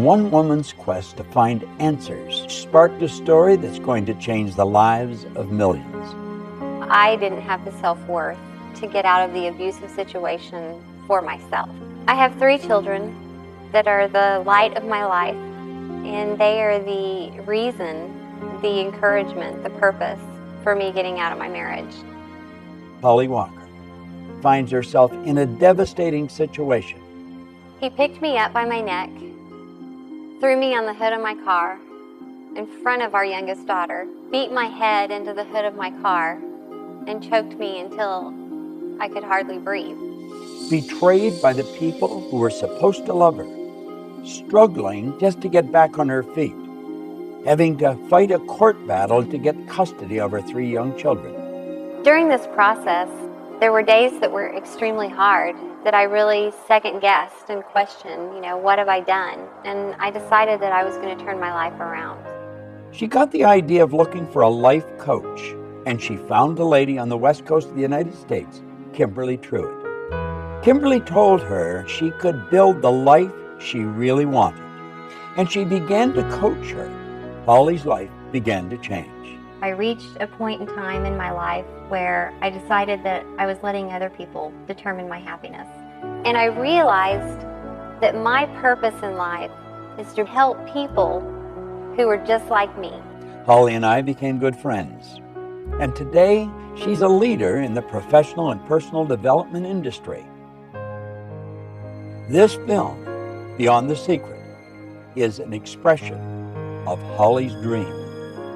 One woman's quest to find answers sparked a story that's going to change the lives of millions. I didn't have the self-worth to get out of the abusive situation for myself. I have 3 children that are the light of my life, and they are the reason, the encouragement, the purpose for me getting out of my marriage. Holli Walker finds herself in a devastating situation. He picked me up by my neck, threw me on the hood of my car in front of our youngest daughter, beat my head into the hood of my car, and choked me until I could hardly breathe. Betrayed by the people who were supposed to love her, struggling just to get back on her feet, having to fight a court battle to get custody of her 3 young children. During this process, there were days that were extremely hard, that I really second-guessed and questioned, what have I done? And I decided that I was going to turn my life around. She got the idea of looking for a life coach, and she found a lady on the west coast of the United States, Kimberly Truitt. Kimberly told her she could build the life she really wanted, and she began to coach her. Holli's life began to change. I reached a point in time in my life where I decided that I was letting other people determine my happiness. And I realized that my purpose in life is to help people who are just like me. Holli and I became good friends, and today she's a leader in the professional and personal development industry. This film, Beyond the Secret, is an expression of Holli's dream,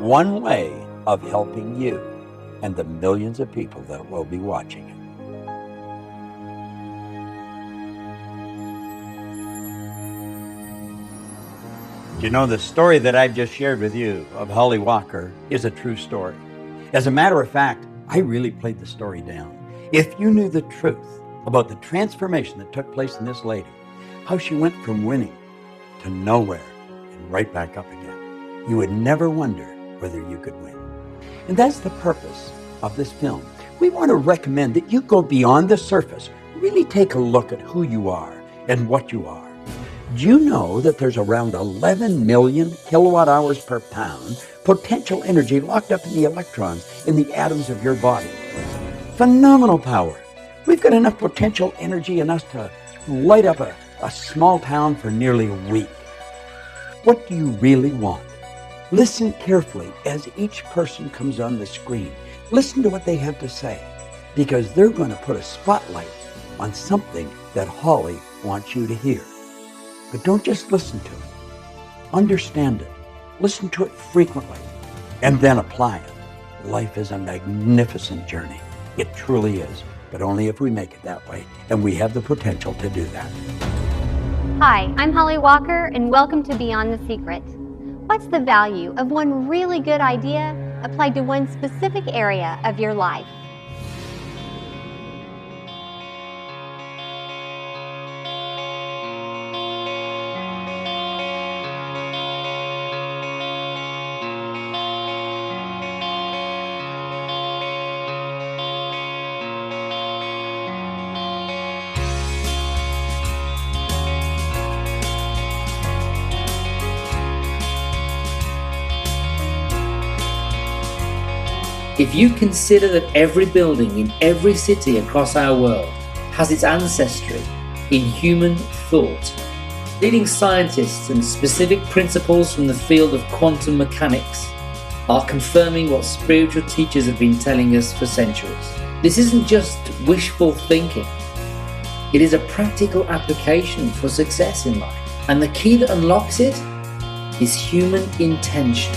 one way of helping you and the millions of people that will be watching it. You know, the story that I've just shared with you of Holli Walker is a true story. As a matter of fact, I really played the story down. If you knew the truth about the transformation that took place in this lady, how she went from winning to nowhere and right back up again, you would never wonder whether you could win. And that's the purpose of this film. We want to recommend that you go beyond the surface, really take a look at who you are and what you are. Do you know that there's around 11 million kilowatt hours per pound potential energy locked up in the electrons in the atoms of your body? Phenomenal power. We've got enough potential energy in us to light up a small town for nearly a week. What do you really want? Listen carefully as each person comes on the screen. Listen to what they have to say, because they're going to put a spotlight on something that Holli wants you to hear. But don't just listen to it. Understand it. Listen to it frequently, and then apply it. Life is a magnificent journey. It truly is, but only if we make it that way, and we have the potential to do that. Hi, I'm Holli Walker, and welcome to Beyond the Secret. What's the value of one really good idea applied to one specific area of your life? If you consider that every building in every city across our world has its ancestry in human thought, leading scientists and specific principles from the field of quantum mechanics are confirming what spiritual teachers have been telling us for centuries. This isn't just wishful thinking. It is a practical application for success in life. And the key that unlocks it is human intention.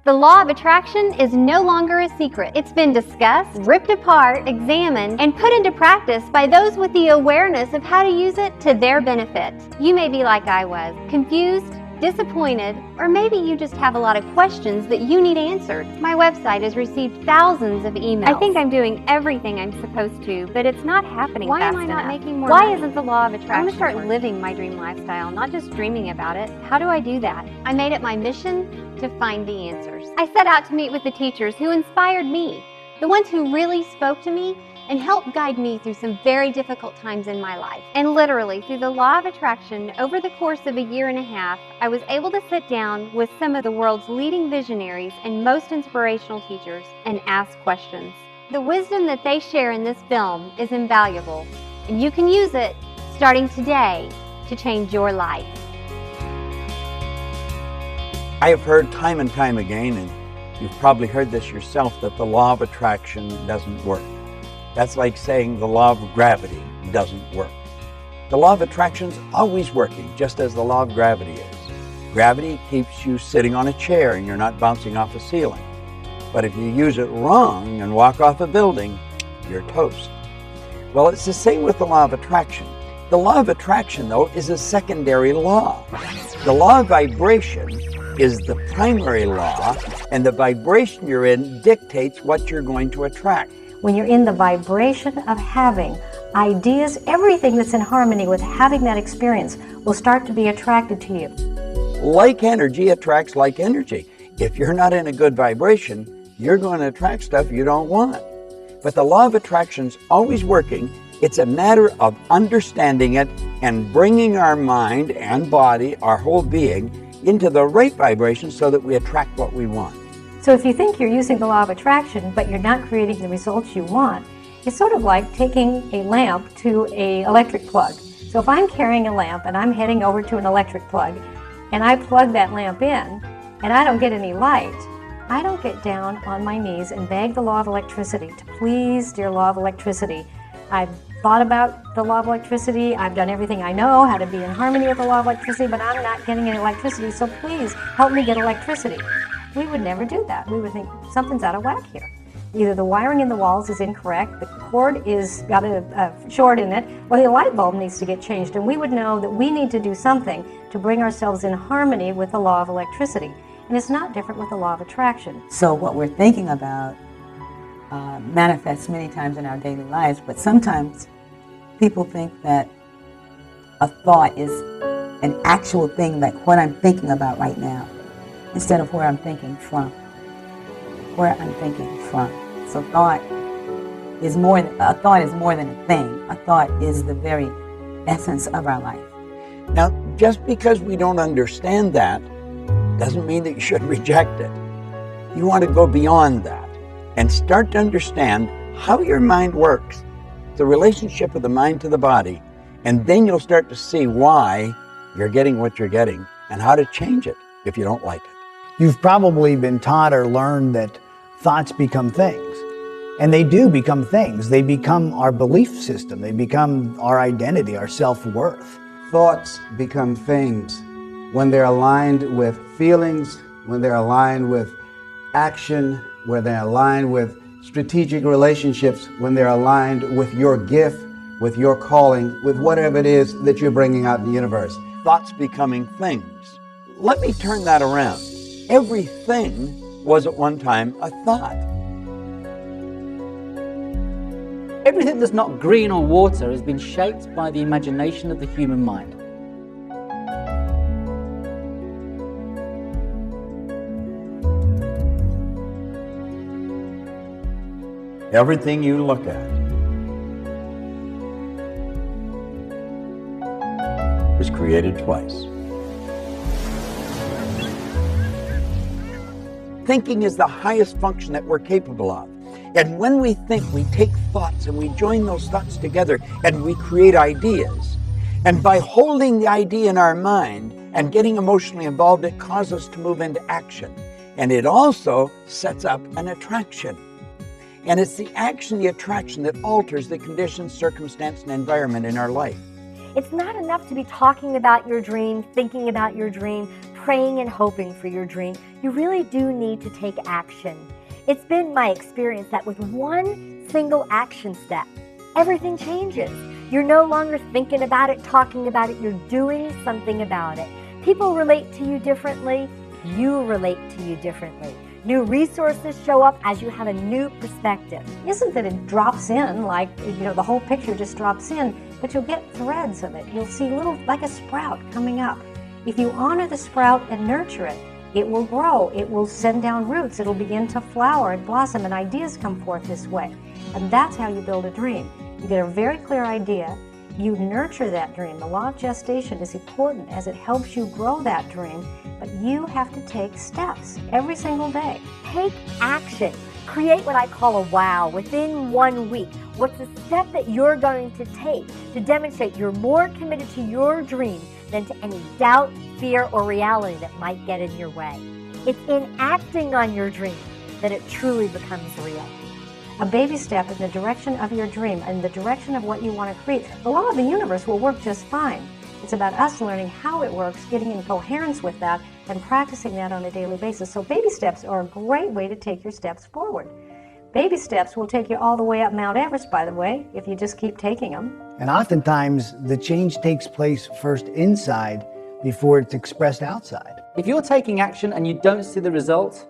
The law of attraction is no longer a secret. It's been discussed, ripped apart, examined, and put into practice by those with the awareness of how to use it to their benefit. You may be like I was, confused, disappointed, or maybe you just have a lot of questions that you need answered. My website has received thousands of emails. I think I'm doing everything I'm supposed to, but it's not happening fast enough. Why am I not making more money? Why isn't the law of attraction? I want to start living my dream lifestyle, not just dreaming about it. How do I do that? I made it my mission to find the answers. I set out to meet with the teachers who inspired me, the ones who really spoke to me and helped guide me through some very difficult times in my life. And literally, through the law of attraction, over the course of 1.5 years, I was able to sit down with some of the world's leading visionaries and most inspirational teachers and ask questions. The wisdom that they share in this film is invaluable, and you can use it starting today to change your life. I have heard time and time again, and you've probably heard this yourself, that the law of attraction doesn't work. That's like saying the law of gravity doesn't work. The law of attraction is always working, just as the law of gravity is. Gravity keeps you sitting on a chair and you're not bouncing off a ceiling. But if you use it wrong and walk off a building, you're toast. Well, it's the same with the law of attraction. The law of attraction, though, is a secondary law. The law of vibration is the primary law, and the vibration you're in dictates what you're going to attract. When you're in the vibration of having ideas, everything that's in harmony with having that experience will start to be attracted to you. Like energy attracts like energy. If you're not in a good vibration, you're going to attract stuff you don't want. But the law of attraction's always working. It's a matter of understanding it and bringing our mind and body, our whole being, into the right vibration so that we attract what we want. So if you think you're using the law of attraction, but you're not creating the results you want, it's sort of like taking a lamp to an electric plug. So if I'm carrying a lamp and I'm heading over to an electric plug, and I plug that lamp in, and I don't get any light, I don't get down on my knees and beg the law of electricity to please, dear law of electricity. I've thought about the law of electricity, I've done everything I know how to be in harmony with the law of electricity, but I'm not getting any electricity, so please help me get electricity. We would never do that. We would think something's out of whack here. Either the wiring in the walls is incorrect, the cord is got a short in it, or the light bulb needs to get changed. And we would know that we need to do something to bring ourselves in harmony with the law of electricity. And it's not different with the law of attraction. So what we're thinking about manifests many times in our daily lives, but sometimes people think that a thought is an actual thing, like what I'm thinking about right now, instead of where I'm thinking from. Where I'm thinking from. So thought is more than a thing. A thought is the very essence of our life. Now, just because we don't understand that doesn't mean that you should reject it. You want to go beyond that and start to understand how your mind works, the relationship of the mind to the body, and then you'll start to see why you're getting what you're getting and how to change it if you don't like it. You've probably been taught or learned that thoughts become things. And they do become things. They become our belief system. They become our identity, our self-worth. Thoughts become things when they're aligned with feelings, when they're aligned with action, when they're aligned with strategic relationships, when they're aligned with your gift, with your calling, with whatever it is that you're bringing out in the universe. Thoughts becoming things. Let me turn that around. Everything was at one time a thought. Everything that's not green or water has been shaped by the imagination of the human mind. Everything you look at was created twice. Thinking is the highest function that we're capable of. And when we think, we take thoughts and we join those thoughts together and we create ideas. And by holding the idea in our mind and getting emotionally involved, it causes us to move into action. And it also sets up an attraction. And it's the action, the attraction that alters the conditions, circumstance, and environment in our life. It's not enough to be talking about your dream, thinking about your dream, praying and hoping for your dream. You really do need to take action. It's been my experience that with one single action step, everything changes. You're no longer thinking about it, talking about it, you're doing something about it. People relate to you differently. You relate to you differently. New resources show up as you have a new perspective. Isn't that it drops in, like, the whole picture just drops in, but you'll get threads of it. You'll see little, like a sprout coming up. If you honor the sprout and nurture it, it will grow. It will send down roots. It'll begin to flower and blossom, and ideas come forth this way. And that's how you build a dream. You get a very clear idea. You nurture that dream. The law of gestation is important as it helps you grow that dream, but you have to take steps every single day. Take action. Create what I call a wow within 1 week. What's the step that you're going to take to demonstrate you're more committed to your dream than to any doubt, fear, or reality that might get in your way? It's in acting on your dream that it truly becomes real. A baby step in the direction of your dream, in the direction of what you want to create. The law of the universe will work just fine. It's about us learning how it works, getting in coherence with that, and practicing that on a daily basis. So baby steps are a great way to take your steps forward. Baby steps will take you all the way up Mount Everest, by the way, if you just keep taking them. And oftentimes, the change takes place first inside before it's expressed outside. If you're taking action and you don't see the result,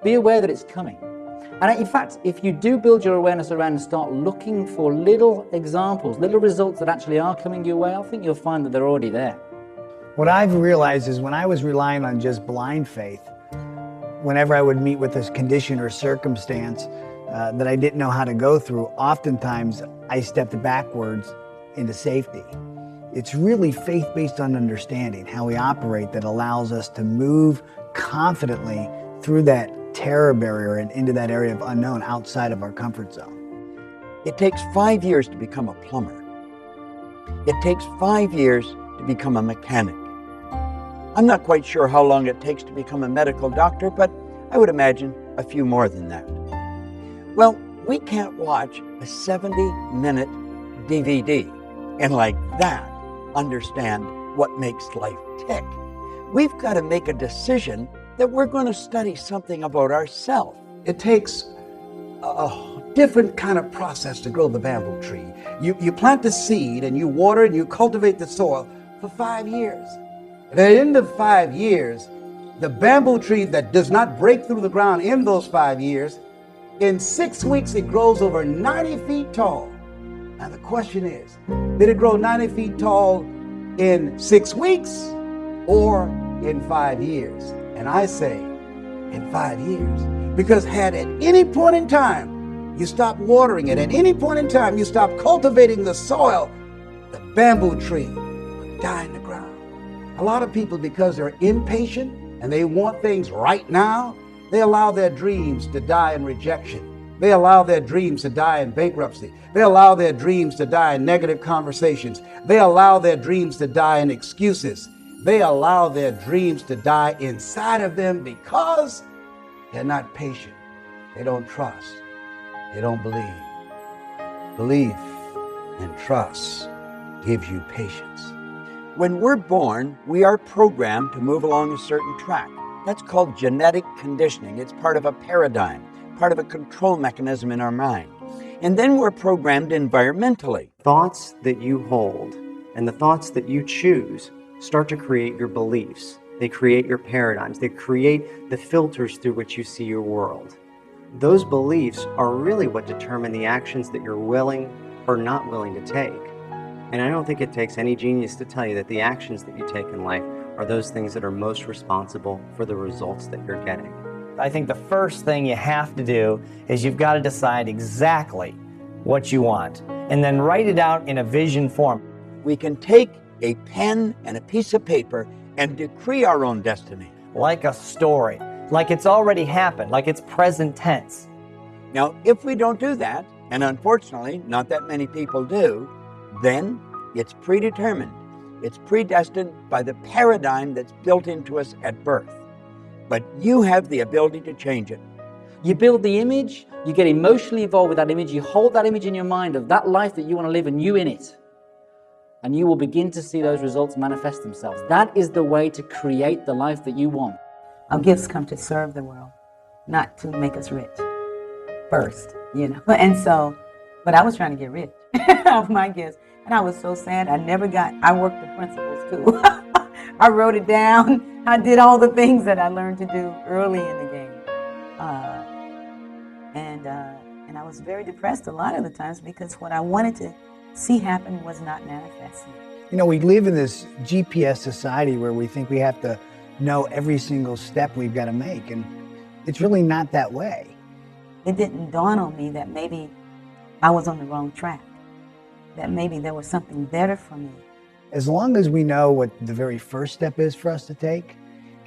be aware that it's coming. And in fact, if you do build your awareness around and start looking for little examples, little results that actually are coming your way, I think you'll find that they're already there. What I've realized is when I was relying on just blind faith, whenever I would meet with this condition or circumstance that I didn't know how to go through, oftentimes I stepped backwards into safety. It's really faith based on understanding how we operate that allows us to move confidently through that terror barrier and into that area of unknown outside of our comfort zone. It takes 5 years to become a plumber. It takes 5 years to become a mechanic. I'm not quite sure how long it takes to become a medical doctor, but I would imagine a few more than that. Well, we can't watch a 70-minute DVD and like that understand what makes life tick. We've got to make a decision that we're going to study something about ourselves. It takes a different kind of process to grow the bamboo tree. You plant the seed and you water and you cultivate the soil for 5 years. At the end of 5 years, the bamboo tree that does not break through the ground in those 5 years, in 6 weeks it grows over 90 feet tall. Now the question is, did it grow 90 feet tall in 6 weeks or in 5 years? And I say in 5 years, because had at any point in time you stop watering it, at any point in time you stop cultivating the soil, the bamboo tree would die in the ground. A lot of people, because they're impatient and they want things right now, they allow their dreams to die in rejection. They allow their dreams to die in bankruptcy. They allow their dreams to die in negative conversations. They allow their dreams to die in excuses. They allow their dreams to die inside of them because they're not patient. They don't trust. They don't believe. Belief and trust gives you patience. When we're born, we are programmed to move along a certain track. That's called genetic conditioning. It's part of a paradigm, part of a control mechanism in our mind. And then we're programmed environmentally. Thoughts that you hold and the thoughts that you choose start to create your beliefs. They create your paradigms. They create the filters through which you see your world. Those beliefs are really what determine the actions that you're willing or not willing to take. And I don't think it takes any genius to tell you that the actions that you take in life are those things that are most responsible for the results that you're getting. I think the first thing you have to do is you've got to decide exactly what you want and then write it out in a vision form. We can take a pen and a piece of paper and decree our own destiny. Like a story, like it's already happened, like it's present tense. Now, if we don't do that, and unfortunately not that many people do, then it's predetermined. It's predestined by the paradigm that's built into us at birth. But you have the ability to change it. You build the image, you get emotionally involved with that image, you hold that image in your mind of that life that you want to live and you in it. And you will begin to see those results manifest themselves. That is the way to create the life that you want. Our gifts come to serve the world, not to make us rich first, And so, but I was trying to get rich off my gifts. And I was so sad. I worked the principles too. I wrote it down. I did all the things that I learned to do early in the game. And I was very depressed a lot of the times because what I wanted to see happen was not manifesting. You know, we live in this GPS society where we think we have to know every single step we've got to make, and it's really not that way. It didn't dawn on me that maybe I was on the wrong track, that maybe there was something better for me. As long as we know what the very first step is for us to take,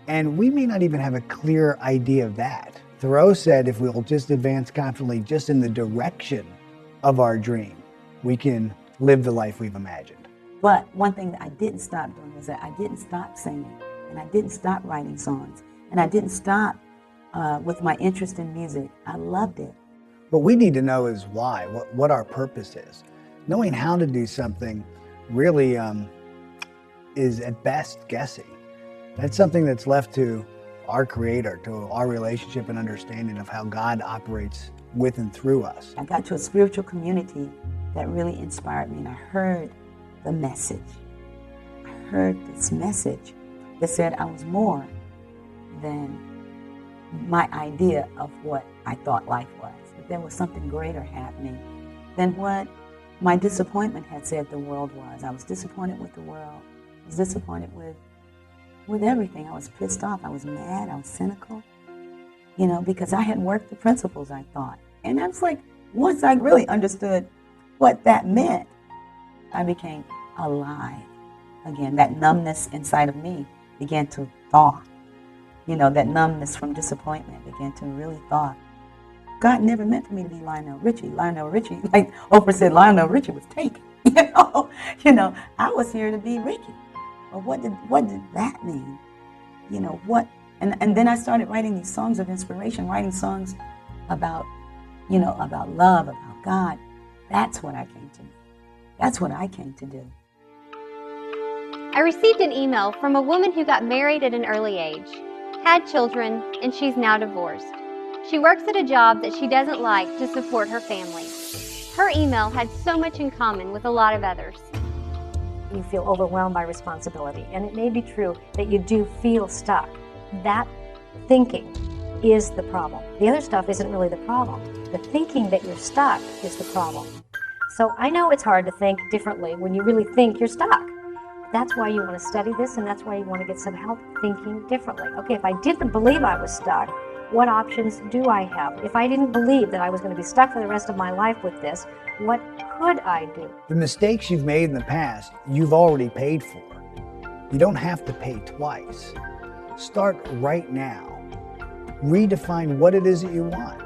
and we may not even have a clear idea of that. Thoreau said if we'll just advance confidently just in the direction of our dream, we can live the life we've imagined. But one thing that I didn't stop doing was that I didn't stop singing, and I didn't stop writing songs, and I didn't stop with my interest in music. I loved it. What we need to know is why, what our purpose is. Knowing how to do something really is at best guessing. That's something that's left to our Creator, to our relationship and understanding of how God operates with and through us. I got to a spiritual community that really inspired me, and I heard the message. I heard this message that said I was more than my idea of what I thought life was. That there was something greater happening than what my disappointment had said the world was. I was disappointed with the world. I was disappointed with everything. I was pissed off. I was mad. I was cynical. You know, because I hadn't worked the principles, I thought. And I was like, once I really understood what that meant, I became alive again. That numbness inside of me began to thaw. You know, that numbness from disappointment began to really thaw. God never meant for me to be Lionel Richie. Lionel Richie, like Oprah said, Lionel Richie was taken. You know, I was here to be Ricky. Well, what did that mean? You know, what? And then I started writing these songs of inspiration, writing songs about, you know, about love, about God. That's what I came to do. That's what I came to do. I received an email from a woman who got married at an early age, had children, and she's now divorced. She works at a job that she doesn't like to support her family. Her email had so much in common with a lot of others. You feel overwhelmed by responsibility, and it may be true that you do feel stuck. That thinking is the problem. The other stuff isn't really the problem. The thinking that you're stuck is the problem. So I know it's hard to think differently when you really think you're stuck. That's why you want to study this, and that's why you want to get some help thinking differently. Okay, if I didn't believe I was stuck, what options do I have? If I didn't believe that I was going to be stuck for the rest of my life with this, what could I do? The mistakes you've made in the past, you've already paid for. You don't have to pay twice. Start right now. Redefine what it is that you want.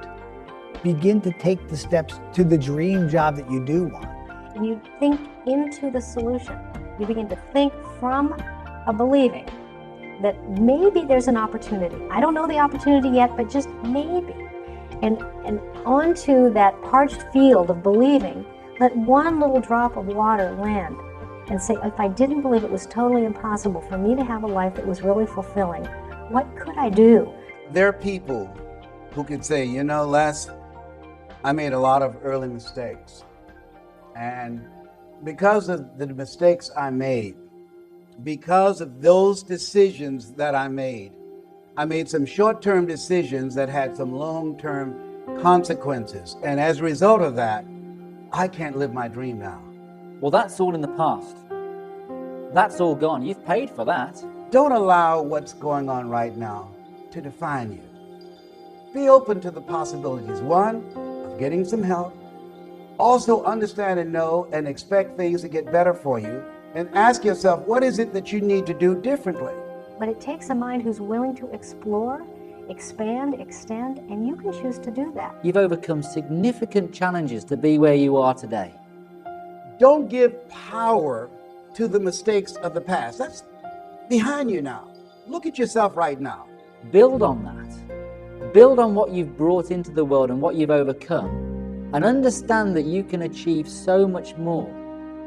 Begin to take the steps to the dream job that you do want. And you think into the solution. You begin to think from a believing that maybe there's an opportunity. I don't know the opportunity yet, but just maybe. And onto that parched field of believing, let one little drop of water land and say, if I didn't believe it was totally impossible for me to have a life that was really fulfilling, what could I do? There are people who could say, you know, Les, I made a lot of early mistakes. And because of the mistakes I made, because of those decisions that I made some short-term decisions that had some long-term consequences. And as a result of that, I can't live my dream now. Well, that's all in the past. That's all gone. You've paid for that. Don't allow what's going on right now to define you. Be open to the possibilities. One, of getting some help. Also understand and know and expect things to get better for you. And ask yourself, what is it that you need to do differently? But it takes a mind who's willing to explore, expand, extend, and you can choose to do that. You've overcome significant challenges to be where you are today. Don't give power to the mistakes of the past. That's behind you now. Look at yourself right now. Build on that. Build on what you've brought into the world and what you've overcome. And understand that you can achieve so much more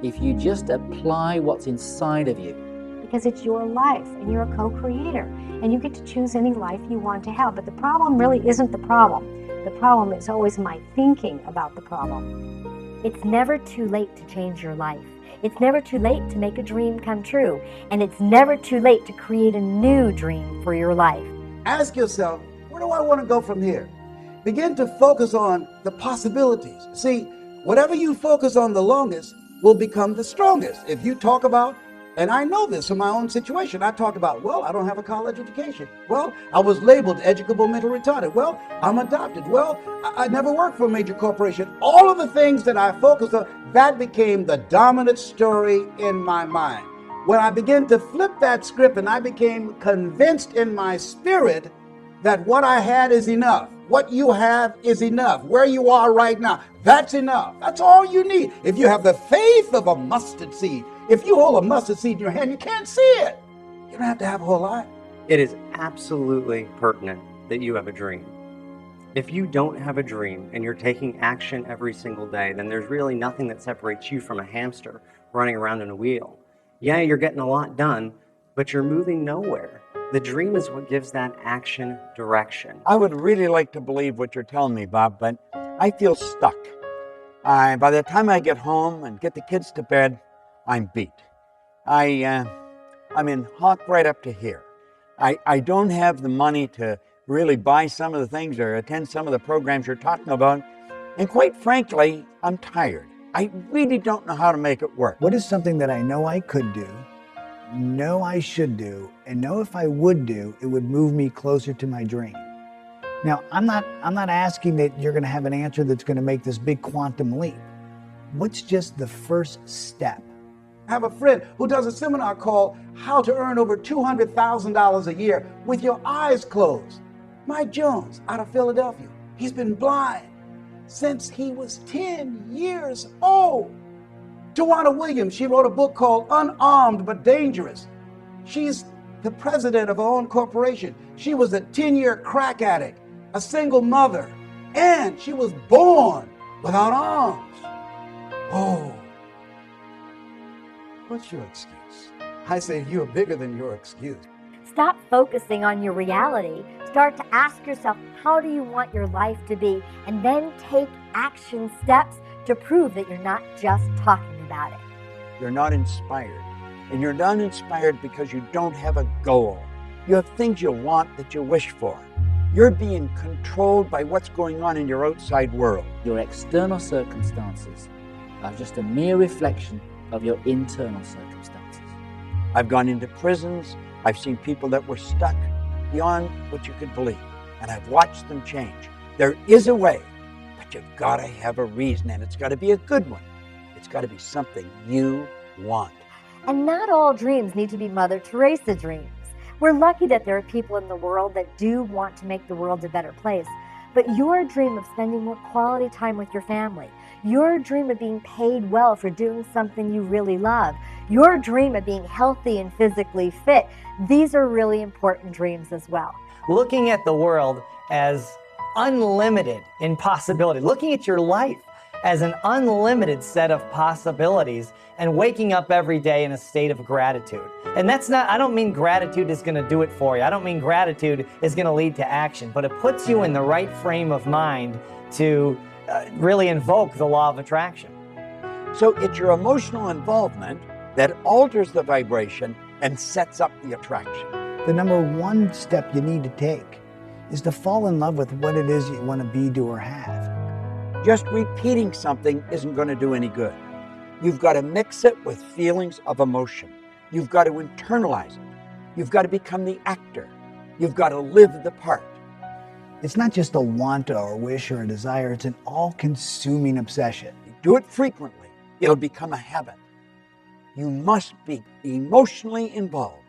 if you just apply what's inside of you. Because it's your life and you're a co-creator and you get to choose any life you want to have. But the problem really isn't the problem. The problem is always my thinking about the problem. It's never too late to change your life. It's never too late to make a dream come true. And it's never too late to create a new dream for your life. Ask yourself, where do I want to go from here? Begin to focus on the possibilities. See, whatever you focus on the longest will become the strongest. If you talk about, and I know this from my own situation, I talked about, well, I don't have a college education. Well, I was labeled educable mental retarded. Well, I'm adopted. Well, I never worked for a major corporation. All of the things that I focused on, that became the dominant story in my mind. When I began to flip that script and I became convinced in my spirit that what I had is enough. What you have is enough. Where you are right now, that's enough. That's all you need. If you have the faith of a mustard seed, if you hold a mustard seed in your hand, you can't see it. You don't have to have a whole lot. It is absolutely pertinent that you have a dream. If you don't have a dream and you're taking action every single day, then there's really nothing that separates you from a hamster running around in a wheel. Yeah, you're getting a lot done, but you're moving nowhere. The dream is what gives that action direction. I would really like to believe what you're telling me, Bob, but I feel stuck. By the time I get home and get the kids to bed, I'm beat. I'm in hock right up to here. I don't have the money to really buy some of the things or attend some of the programs you're talking about. And quite frankly, I'm tired. I really don't know how to make it work. What is something that I know I could do, know I should do, and know if I would do, it would move me closer to my dream? Now, I'm not asking that you're going to have an answer that's going to make this big quantum leap. What's just the first step? I have a friend who does a seminar called How to Earn Over $200,000 a Year with Your Eyes Closed. Mike Jones out of Philadelphia. He's been blind since he was 10 years old. Tawana Williams, she wrote a book called Unarmed But Dangerous. She's the president of her own corporation. She was a 10-year crack addict, a single mother, and she was born without arms. Oh, what's your excuse? I say you're bigger than your excuse. Stop focusing on your reality. Start to ask yourself, how do you want your life to be? And then take action steps to prove that you're not just talking about it. You're not inspired. And you're not inspired because you don't have a goal. You have things you want that you wish for. You're being controlled by what's going on in your outside world. Your external circumstances are just a mere reflection of your internal circumstances. I've gone into prisons. I've seen people that were stuck beyond what you could believe. And I've watched them change. There is a way, but you've got to have a reason, and it's got to be a good one. It's got to be something you want. And not all dreams need to be Mother Teresa dreams. We're lucky that there are people in the world that do want to make the world a better place. But your dream of spending more quality time with your family, your dream of being paid well for doing something you really love, your dream of being healthy and physically fit, these are really important dreams as well. Looking at the world as unlimited in possibility, looking at your life as an unlimited set of possibilities, and waking up every day in a state of gratitude. And that's not, I don't mean gratitude is going to do it for you. I don't mean gratitude is going to lead to action, but it puts you in the right frame of mind to really invoke the law of attraction. So it's your emotional involvement that alters the vibration and sets up the attraction. The number one step you need to take is to fall in love with what it is you want to be, do, or have. Just repeating something isn't going to do any good. You've got to mix it with feelings of emotion. You've got to internalize it. You've got to become the actor. You've got to live the part. It's not just a want or a wish or a desire, it's an all-consuming obsession. You do it frequently, it'll become a habit. You must be emotionally involved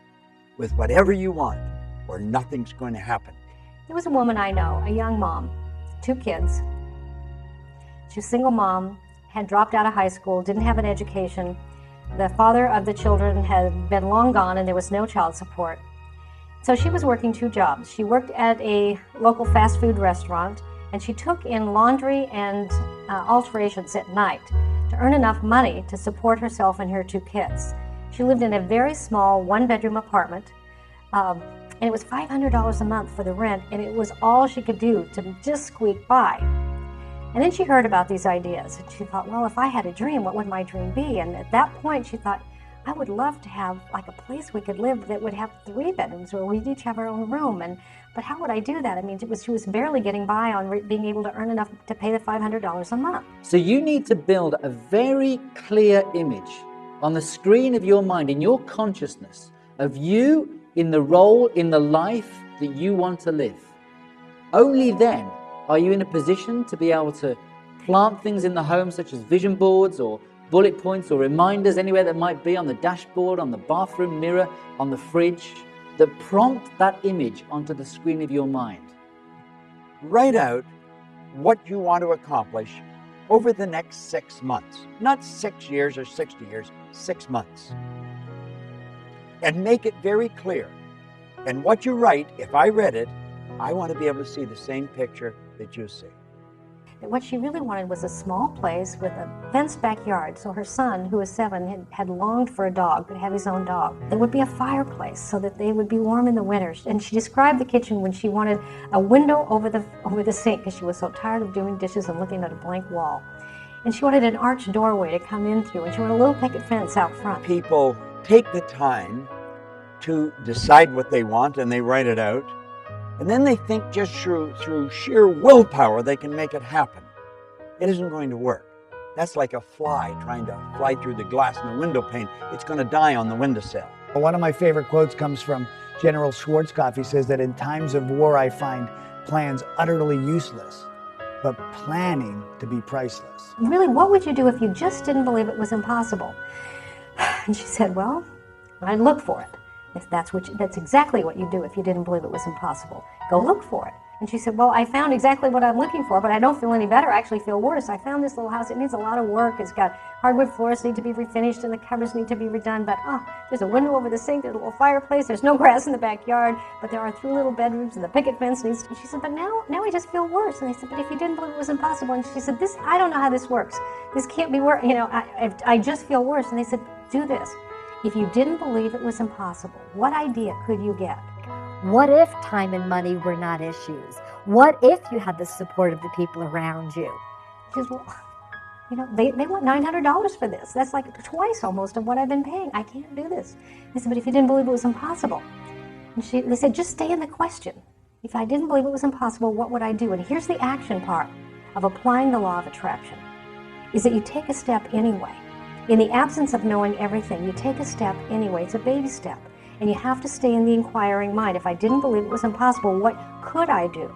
with whatever you want, or nothing's going to happen. There was a woman I know, a young mom, 2 kids. She was a single mom, had dropped out of high school, didn't have an education. The father of the children had been long gone and there was no child support. So she was working 2 jobs. She worked at a local fast food restaurant and she took in laundry and alterations at night to earn enough money to support herself and her 2 kids. She lived in a very small 1-bedroom apartment and it was $500 a month for the rent, and it was all she could do to just squeak by. And then she heard about these ideas, and she thought, well, if I had a dream, what would my dream be? And at that point, she thought, I would love to have like a place we could live that would have 3 bedrooms where we'd each have our own room. But how would I do that? I mean, she was barely getting by on being able to earn enough to pay the $500 a month. So you need to build a very clear image on the screen of your mind, in your consciousness, of you in the role, in the life that you want to live. Only then are you in a position to be able to plant things in the home, such as vision boards or bullet points or reminders anywhere that might be on the dashboard, on the bathroom mirror, on the fridge, that prompt that image onto the screen of your mind. Write out what you want to accomplish over the next 6 months. Not 6 years or 60 years, 6 months. And make it very clear. And what you write, if I read it, I want to be able to see the same picture that you see. What she really wanted was a small place with a fenced backyard, so her son, who was 7, had longed for a dog, to have his own dog. There would be a fireplace so that they would be warm in the winters. And she described the kitchen when she wanted a window over the sink, because she was so tired of doing dishes and looking at a blank wall. And she wanted an arched doorway to come in through, and she wanted a little picket fence out front. People take the time to decide what they want, and they write it out. And then they think just through sheer willpower they can make it happen. It isn't going to work. That's like a fly trying to fly through the glass in the window pane. It's going to die on the windowsill. One of my favorite quotes comes from General Schwarzkopf. He says that in times of war I find plans utterly useless, but planning to be priceless. Really, what would you do if you just didn't believe it was impossible? And she said, well, I'd look for it. If that's exactly what you do if you didn't believe it was impossible. Go look for it. And she said, well, I found exactly what I'm looking for, but I don't feel any better. I actually feel worse. I found this little house. It needs a lot of work. It's got hardwood floors need to be refinished, and the cupboards need to be redone. But there's a window over the sink. There's a little fireplace. There's no grass in the backyard, but there are 3 little bedrooms, and the picket fence needs. And she said, but now I just feel worse. And they said, but if you didn't believe it was impossible. And she said, I don't know how this works. This can't be work. I just feel worse. And they said, do this. If you didn't believe it was impossible, what idea could you get? What if time and money were not issues? What if you had the support of the people around you? She says, well, they want $900 for this. That's like twice almost of what I've been paying. I can't do this. They said, but if you didn't believe it was impossible. And they said, just stay in the question. If I didn't believe it was impossible, what would I do? And here's the action part of applying the law of attraction, is that you take a step anyway. In the absence of knowing everything, you take a step anyway. It's a baby step. And you have to stay in the inquiring mind. If I didn't believe it was impossible, what could I do?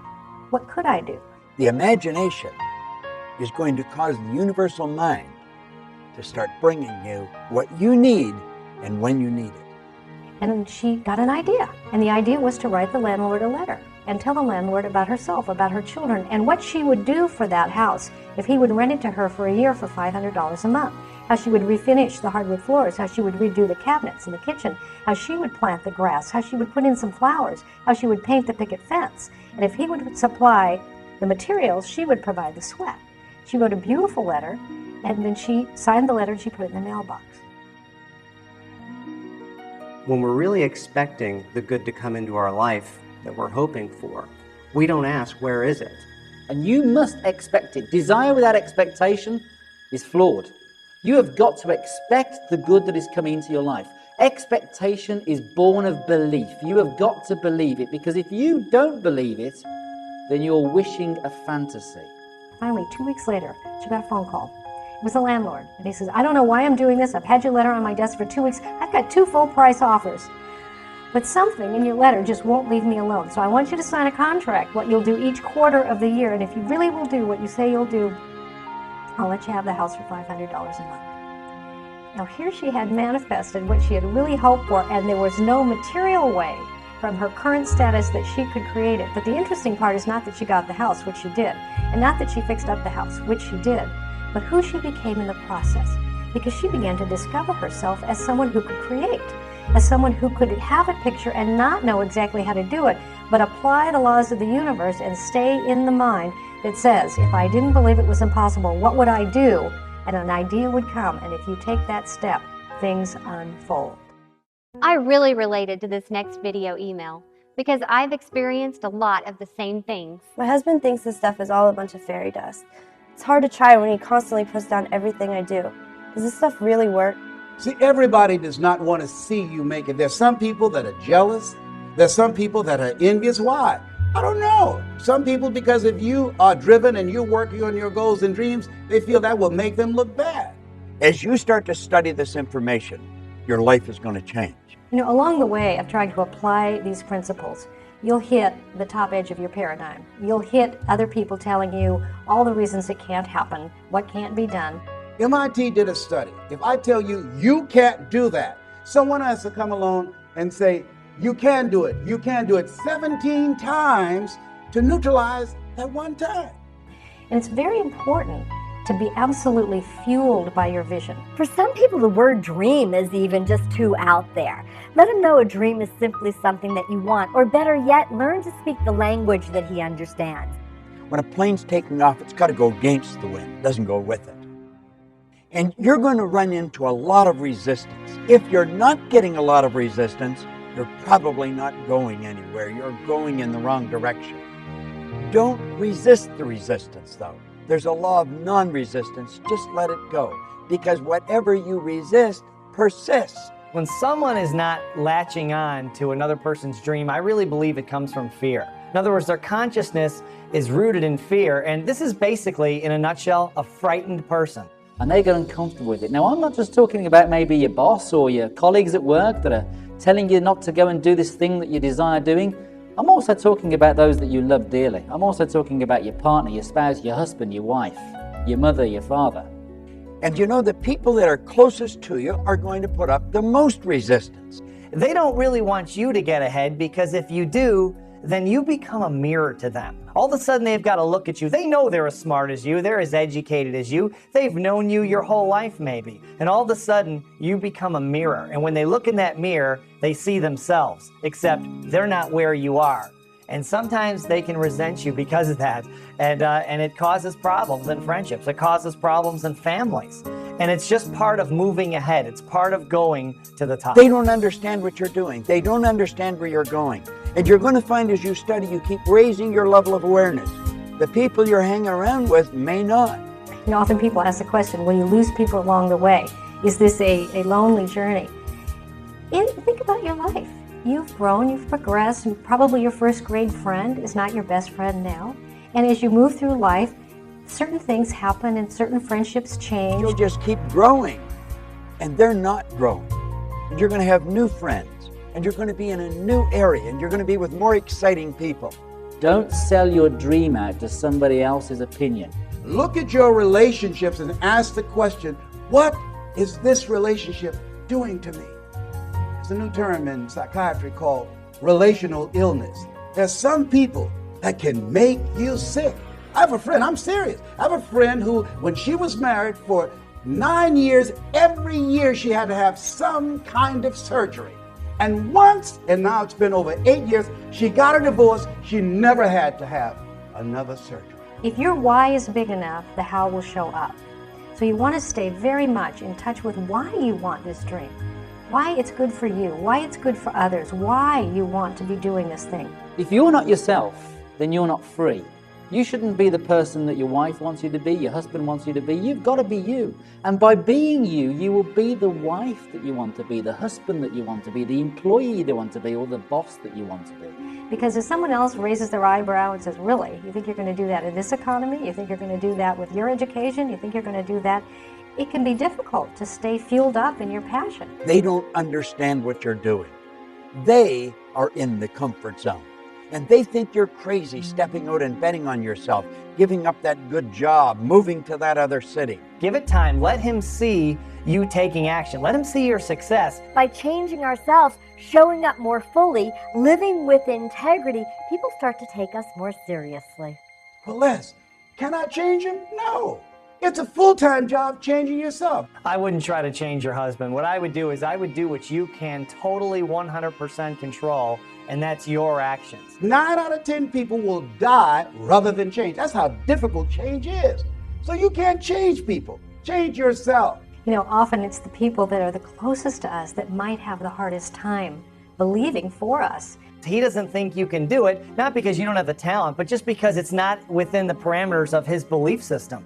What could I do? The imagination is going to cause the universal mind to start bringing you what you need and when you need it. And she got an idea. And the idea was to write the landlord a letter and tell the landlord about herself, about her children, and what she would do for that house if he would rent it to her for a year for $500 a month. How she would refinish the hardwood floors, how she would redo the cabinets in the kitchen, how she would plant the grass, how she would put in some flowers, how she would paint the picket fence. And if he would supply the materials, she would provide the sweat. She wrote a beautiful letter, and then she signed the letter and she put it in the mailbox. When we're really expecting the good to come into our life that we're hoping for, we don't ask, where is it? And you must expect it. Desire without expectation is flawed. You have got to expect the good that is coming into your life. Expectation is born of belief. You have got to believe it, because if you don't believe it, then you're wishing a fantasy. Finally, 2 weeks later, she got a phone call. It was the landlord, and he says, I don't know why I'm doing this. I've had your letter on my desk for 2 weeks. I've got 2 full-price offers. But something in your letter just won't leave me alone. So I want you to sign a contract, what you'll do each quarter of the year. And if you really will do what you say you'll do, I'll let you have the house for $500 a month. Now here she had manifested what she had really hoped for, and there was no material way from her current status that she could create it. But the interesting part is not that she got the house, which she did, and not that she fixed up the house, which she did, but who she became in the process. Because she began to discover herself as someone who could create, as someone who could have a picture and not know exactly how to do it, but apply the laws of the universe and stay in the mind that says, if I didn't believe it was impossible, what would I do? And an idea would come, and if you take that step, things unfold. I really related to this next video email because I've experienced a lot of the same things. My husband thinks this stuff is all a bunch of fairy dust. It's hard to try when he constantly puts down everything I do. Does this stuff really work? See, everybody does not want to see you make it. There's some people that are jealous. There's some people that are envious. Why? I don't know. Some people, because if you are driven and you're working on your goals and dreams, they feel that will make them look bad. As you start to study this information, your life is going to change. You know, along the way of trying to apply these principles, you'll hit the top edge of your paradigm. You'll hit other people telling you all the reasons it can't happen, what can't be done. MIT did a study. If I tell you, you can't do that, someone has to come along and say, you can do it. You can do it 17 times to neutralize that one time. And it's very important to be absolutely fueled by your vision. For some people, the word dream is even just too out there. Let him know a dream is simply something that you want, or better yet, learn to speak the language that he understands. When a plane's taking off, it's got to go against the wind, it doesn't go with it. And you're going to run into a lot of resistance. If you're not getting a lot of resistance, you're probably not going anywhere. You're going in the wrong direction. Don't resist the resistance, though. There's a law of non-resistance. Just let it go, because whatever you resist persists. When someone is not latching on to another person's dream, I really believe it comes from fear. In other words, their consciousness is rooted in fear, and this is basically, in a nutshell, a frightened person. And they get uncomfortable with it. Now, I'm not just talking about maybe your boss or your colleagues at work that are telling you not to go and do this thing that you desire doing. I'm also talking about those that you love dearly. I'm also talking about your partner, your spouse, your husband, your wife, your mother, your father. And you know, the people that are closest to you are going to put up the most resistance. They don't really want you to get ahead, because if you do, then you become a mirror to them. All of a sudden, they've got to look at you. They know they're as smart as you. They're as educated as you. They've known you your whole life, maybe. And all of a sudden, you become a mirror. And when they look in that mirror, they see themselves, except they're not where you are. And sometimes they can resent you because of that. And it causes problems in friendships. It causes problems in families. And it's just part of moving ahead. It's part of going to the top. They don't understand what you're doing. They don't understand where you're going. And you're going to find as you study, you keep raising your level of awareness. The people you're hanging around with may not. You know, often people ask the question, will you lose people along the way? Is this a lonely journey? And think about your life. You've grown, you've progressed, and probably your first grade friend is not your best friend now. And as you move through life, certain things happen and certain friendships change. You'll just keep growing, and they're not growing. And you're going to have new friends. And you're going to be in a new area, and you're going to be with more exciting people. Don't sell your dream out to somebody else's opinion. Look at your relationships and ask the question, what is this relationship doing to me? It's a new term in psychiatry called relational illness. There's some people that can make you sick. I have a friend, I'm serious. I have a friend who, when she was married for 9 years, every year she had to have some kind of surgery. And once, and now it's been over 8 years, she got a divorce. She never had to have another surgery. If your why is big enough, the how will show up. So you want to stay very much in touch with why you want this dream, why it's good for you, why it's good for others, why you want to be doing this thing. If you're not yourself, then you're not free. You shouldn't be the person that your wife wants you to be, your husband wants you to be. You've got to be you. And by being you, you will be the wife that you want to be, the husband that you want to be, the employee you want to be, or the boss that you want to be. Because if someone else raises their eyebrow and says, really, you think you're going to do that in this economy? You think you're going to do that with your education? You think you're going to do that? It can be difficult to stay fueled up in your passion. They don't understand what you're doing. They are in the comfort zone. And they think you're crazy stepping out and betting on yourself, giving up that good job, moving to that other city. Give it time. Let him see you taking action. Let him see your success. By changing ourselves, showing up more fully, living with integrity, people start to take us more seriously. Well, Les, can I change him? No. It's a full-time job changing yourself. I wouldn't try to change your husband. What I would do is I would do what you can totally 100% control, and that's your actions. 9 out of 10 people will die rather than change. That's how difficult change is. So you can't change people. Change yourself. You know, often it's the people that are the closest to us that might have the hardest time believing for us. He doesn't think you can do it, not because you don't have the talent, but just because it's not within the parameters of his belief system.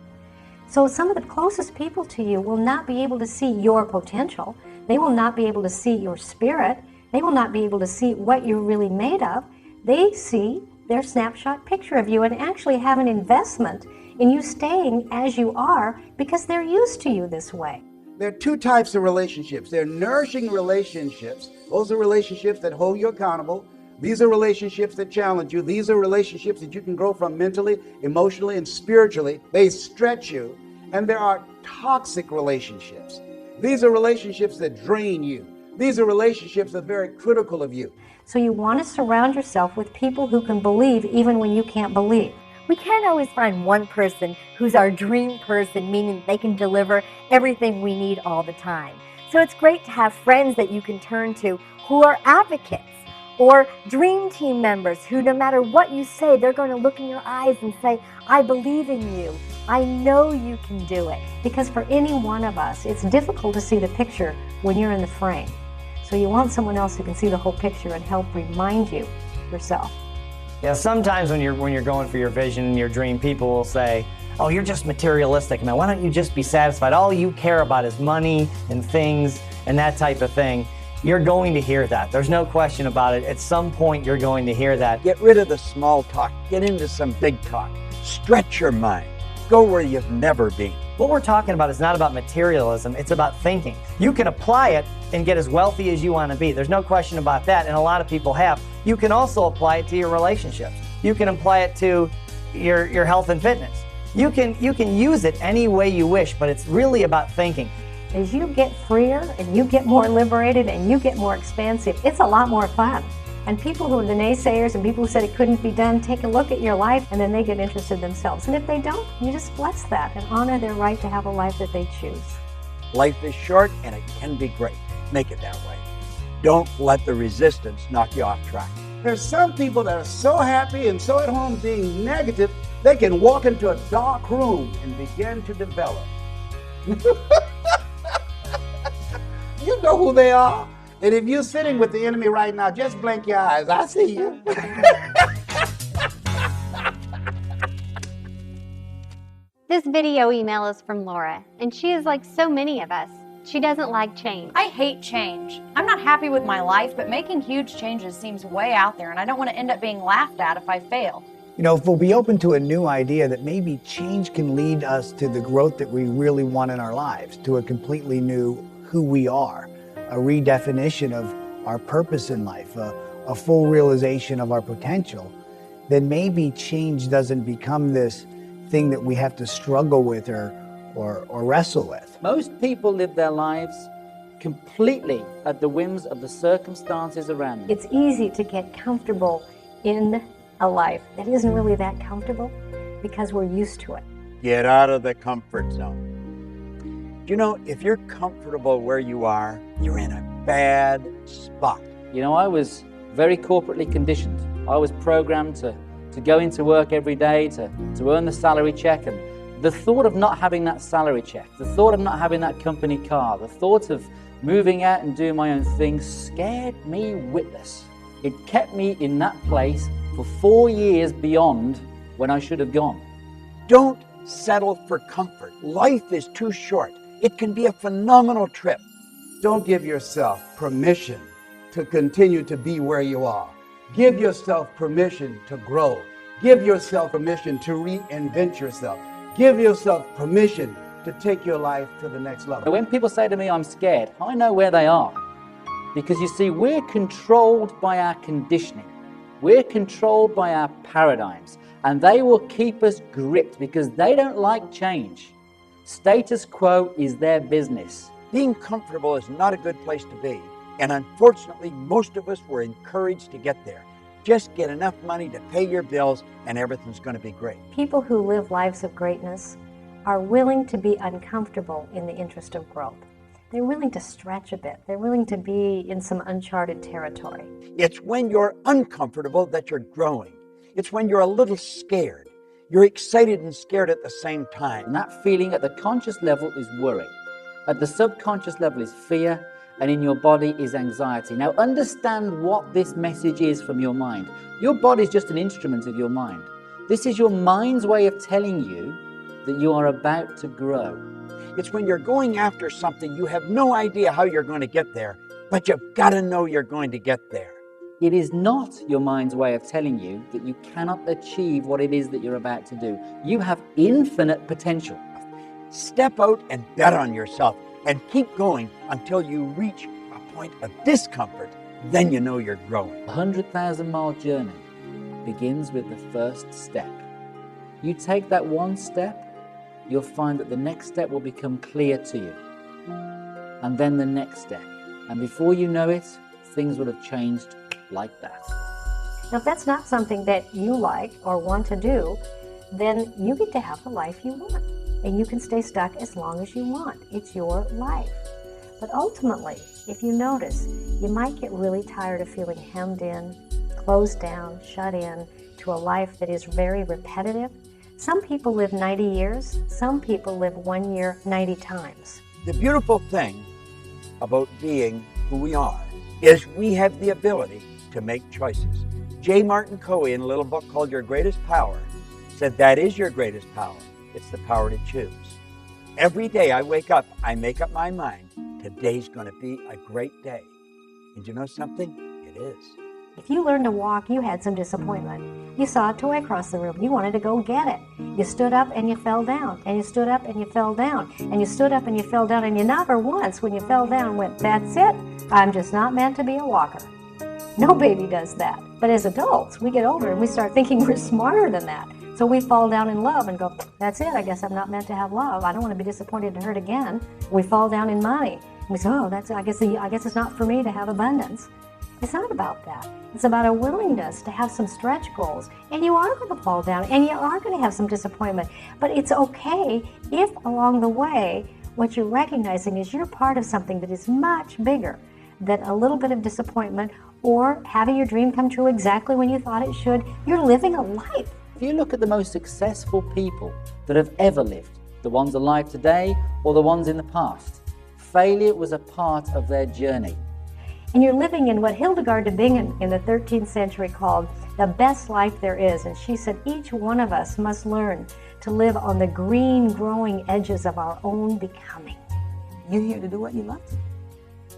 So some of the closest people to you will not be able to see your potential. They will not be able to see your spirit. They will not be able to see what you're really made of. They see their snapshot picture of you and actually have an investment in you staying as you are because they're used to you this way. There are two types of relationships. There are nourishing relationships. Those are relationships that hold you accountable. These are relationships that challenge you. These are relationships that you can grow from mentally, emotionally, and spiritually. They stretch you. And there are toxic relationships. These are relationships that drain you. These are relationships that are very critical of you. So you want to surround yourself with people who can believe even when you can't believe. We can't always find one person who's our dream person, meaning they can deliver everything we need all the time. So it's great to have friends that you can turn to who are advocates or dream team members who, no matter what you say, they're going to look in your eyes and say, I believe in you. I know you can do it. Because for any one of us, it's difficult to see the picture when you're in the frame. So you want someone else who can see the whole picture and help remind you yourself. Yeah, sometimes when you're going for your vision, your dream, people will say, oh, you're just materialistic, man. Why don't you just be satisfied? All you care about is money and things and that type of thing. You're going to hear that. There's no question about it. At some point, you're going to hear that. Get rid of the small talk. Get into some big talk. Stretch your mind. Go where you've never been. What we're talking about is not about materialism. It's about thinking. You can apply it and get as wealthy as you want to be. There's no question about that, and a lot of people have. You can also apply it to your relationships. You can apply it to your health and fitness. You can use it any way you wish, but it's really about thinking. As you get freer and you get more liberated and you get more expansive, it's a lot more fun. And people who are the naysayers and people who said it couldn't be done, take a look at your life and then they get interested themselves. And if they don't, you just bless that and honor their right to have a life that they choose. Life is short and it can be great. Make it that way. Don't let the resistance knock you off track. There's some people that are so happy and so at home being negative, they can walk into a dark room and begin to develop. You know who they are. And if you're sitting with the enemy right now, just blink your eyes. I see you. This video email is from Laura, and she is like so many of us. She doesn't like change. I hate change. I'm not happy with my life, but making huge changes seems way out there, and I don't want to end up being laughed at if I fail. You know, if we'll be open to a new idea that maybe change can lead us to the growth that we really want in our lives, to a completely new who we are, a redefinition of our purpose in life, a full realization of our potential, then maybe change doesn't become this thing that we have to struggle with or wrestle with. Most people live their lives completely at the whims of the circumstances around them. It's easy to get comfortable in a life that isn't really that comfortable because we're used to it. Get out of the comfort zone. You know, if you're comfortable where you are, you're in a bad spot. You know, I was very corporately conditioned. I was programmed to go into work every day, to earn the salary check, and the thought of not having that salary check, the thought of not having that company car, the thought of moving out and doing my own thing scared me witless. It kept me in that place for 4 years beyond when I should have gone. Don't settle for comfort. Life is too short. It can be a phenomenal trip. Don't give yourself permission to continue to be where you are. Give yourself permission to grow. Give yourself permission to reinvent yourself. Give yourself permission to take your life to the next level. When people say to me, I'm scared, I know where they are. Because you see, we're controlled by our conditioning. We're controlled by our paradigms. And they will keep us gripped because they don't like change. Status quo is their business. Being comfortable is not a good place to be. And unfortunately, most of us were encouraged to get there. Just get enough money to pay your bills and everything's going to be great. People who live lives of greatness are willing to be uncomfortable in the interest of growth. They're willing to stretch a bit. They're willing to be in some uncharted territory. It's when you're uncomfortable that you're growing. It's when you're a little scared. You're excited and scared at the same time. And that feeling at the conscious level is worry. At the subconscious level is fear, and in your body is anxiety. Now understand what this message is from your mind. Your body is just an instrument of your mind. This is your mind's way of telling you that you are about to grow. It's when you're going after something, you have no idea how you're going to get there, but you've got to know you're going to get there. It is not your mind's way of telling you that you cannot achieve what it is that you're about to do. You have infinite potential. Step out and bet on yourself and keep going until you reach a point of discomfort. Then you know you're growing. A 100,000-mile journey begins with the first step. You take that one step, you'll find that the next step will become clear to you. And then the next step. And before you know it, things will have changed like that. Now, if that's not something that you like or want to do, then you get to have the life you want. And you can stay stuck as long as you want. It's your life. But ultimately, if you notice, you might get really tired of feeling hemmed in, closed down, shut in to a life that is very repetitive. Some people live 90 years. Some people live 1 year 90 times. The beautiful thing about being who we are is we have the ability to make choices. J. Martin Coe, in a little book called Your Greatest Power, said that is your greatest power. It's the power to choose. Every day I wake up, I make up my mind, today's going to be a great day. And you know something? It is. If you learned to walk, you had some disappointment. You saw a toy across the room. You wanted to go get it. You stood up and you fell down. And you stood up and you fell down. And you stood up and you fell down. And you never once, when you fell down, went, that's it. I'm just not meant to be a walker. No baby does that. But as adults, we get older and we start thinking we're smarter than that. So we fall down in love and go, that's it. I guess I'm not meant to have love. I don't want to be disappointed and hurt again. We fall down in money. We say, oh, that's, I guess it's not for me to have abundance. It's not about that. It's about a willingness to have some stretch goals. And you are going to fall down and you are going to have some disappointment. But it's okay if along the way, what you're recognizing is you're part of something that is much bigger than a little bit of disappointment or having your dream come true exactly when you thought it should. You're living a life. If you look at the most successful people that have ever lived, the ones alive today or the ones in the past, failure was a part of their journey. And you're living in what Hildegard de Bingen in the 13th century called the best life there is. And she said each one of us must learn to live on the green growing edges of our own becoming. You're here to do what you love to do.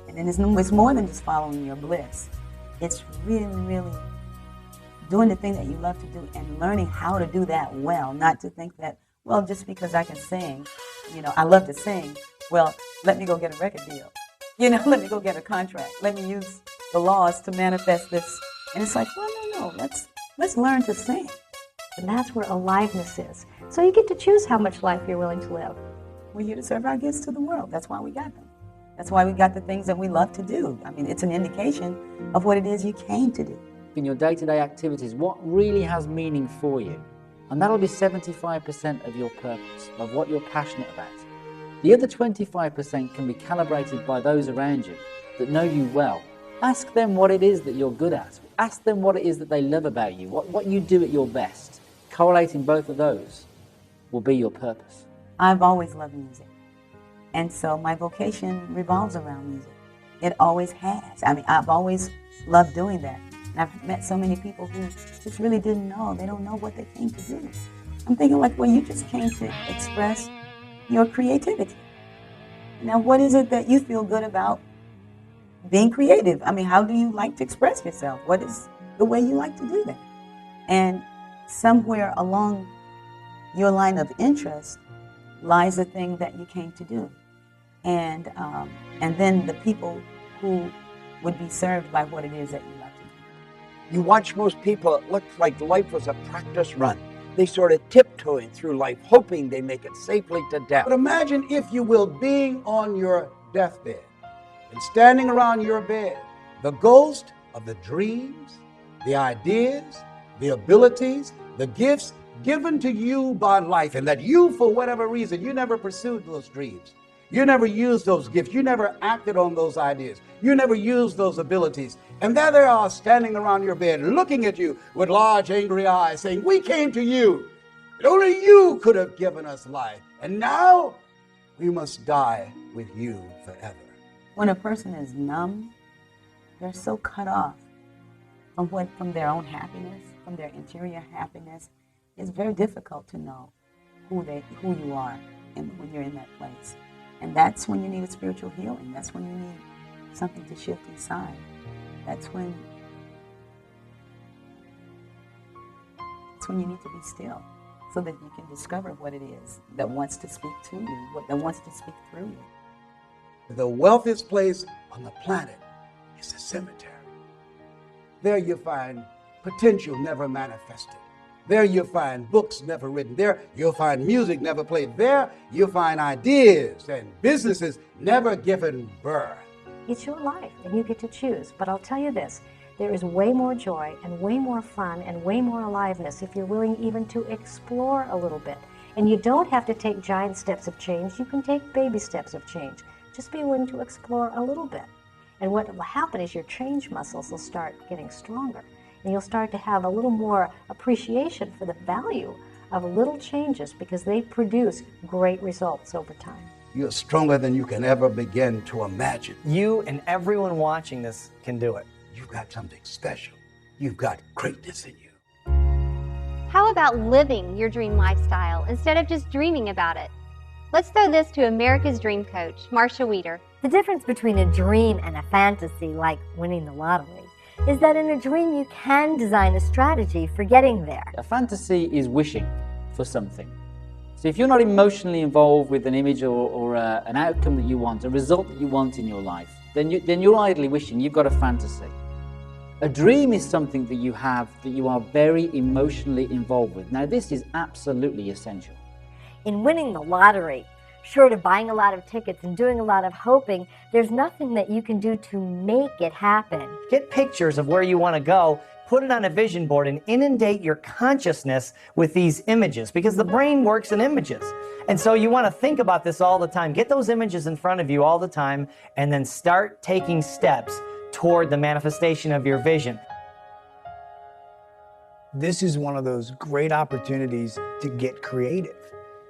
And then it's more than just following your bliss. It's really, really doing the thing that you love to do and learning how to do that well, not to think that, well, just because I can sing, I love to sing, well, let me go get a record deal. Let me go get a contract. Let me use the laws to manifest this. And it's like, well, no, let's learn to sing. And that's where aliveness is. So you get to choose how much life you're willing to live. We're here to serve our gifts to the world. That's why we got them. That's why we got the things that we love to do. I mean, it's an indication of what it is you came to do. In your day-to-day activities, what really has meaning for you? And that'll be 75% of your purpose, of what you're passionate about. The other 25% can be calibrated by those around you that know you well. Ask them what it is that you're good at. Ask them what it is that they love about you, what you do at your best. Correlating both of those will be your purpose. I've always loved music. And so my vocation revolves around music. It always has. I mean, I've always loved doing that. And I've met so many people who just really didn't know. They don't know what they came to do. I'm thinking like, well, you just came to express your creativity. Now, what is it that you feel good about being creative? I mean, how do you like to express yourself? What is the way you like to do that? And somewhere along your line of interest lies the thing that you came to do. And then the people who would be served by what it is that you love to do. You watch most people, it looks like life was a practice run. They sort of tiptoeing through life, hoping they make it safely to death. But imagine, if you will, being on your deathbed and standing around your bed, the ghost of the dreams, the ideas, the abilities, the gifts given to you by life, and that you, for whatever reason, you never pursued those dreams. You never used those gifts. You never acted on those ideas. You never used those abilities. And there they are standing around your bed, looking at you with large, angry eyes, saying, we came to you. And only you could have given us life. And now we must die with you forever. When a person is numb, they're so cut off from their own happiness, from their interior happiness. It's very difficult to know who you are when you're in that place. And that's when you need a spiritual healing. That's when you need something to shift inside. That's when you need to be still so that you can discover what it is that wants to speak to you, that wants to speak through you. The wealthiest place on the planet is the cemetery. There you find potential never manifested. There you'll find books never written. There you'll find music never played. There you'll find ideas and businesses never given birth. It's your life, and you get to choose. But I'll tell you this, there is way more joy and way more fun and way more aliveness if you're willing even to explore a little bit. And you don't have to take giant steps of change. You can take baby steps of change. Just be willing to explore a little bit. And what will happen is your change muscles will start getting stronger. And you'll start to have a little more appreciation for the value of little changes because they produce great results over time. You're stronger than you can ever begin to imagine. You and everyone watching this can do it. You've got something special. You've got greatness in you. How about living your dream lifestyle instead of just dreaming about it? Let's throw this to America's dream coach, Marcia Weider. The difference between a dream and a fantasy, like winning the lottery, is that in a dream you can design a strategy for getting there. A fantasy is wishing for something. So if you're not emotionally involved with an image or an outcome that you want, a result that you want in your life, then you're idly wishing. You've got a fantasy. A dream is something that you have that you are very emotionally involved with. Now this is absolutely essential. In winning the lottery, short of buying a lot of tickets and doing a lot of hoping, there's nothing that you can do to make it happen. Get pictures of where you want to go, put it on a vision board, and inundate your consciousness with these images because the brain works in images. And so you want to think about this all the time. Get those images in front of you all the time and then start taking steps toward the manifestation of your vision. This is one of those great opportunities to get creative.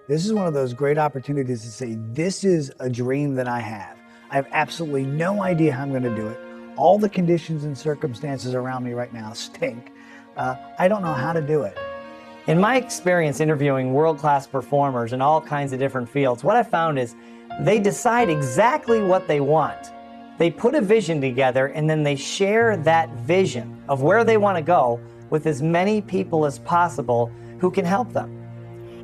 This is one of those great opportunities to say, this is a dream that I have. I have absolutely no idea how I'm going to do it. All the conditions and circumstances around me right now stink. I don't know how to do it. In my experience interviewing world-class performers in all kinds of different fields, what I found is they decide exactly what they want. They put a vision together and then they share that vision of where they want to go with as many people as possible who can help them.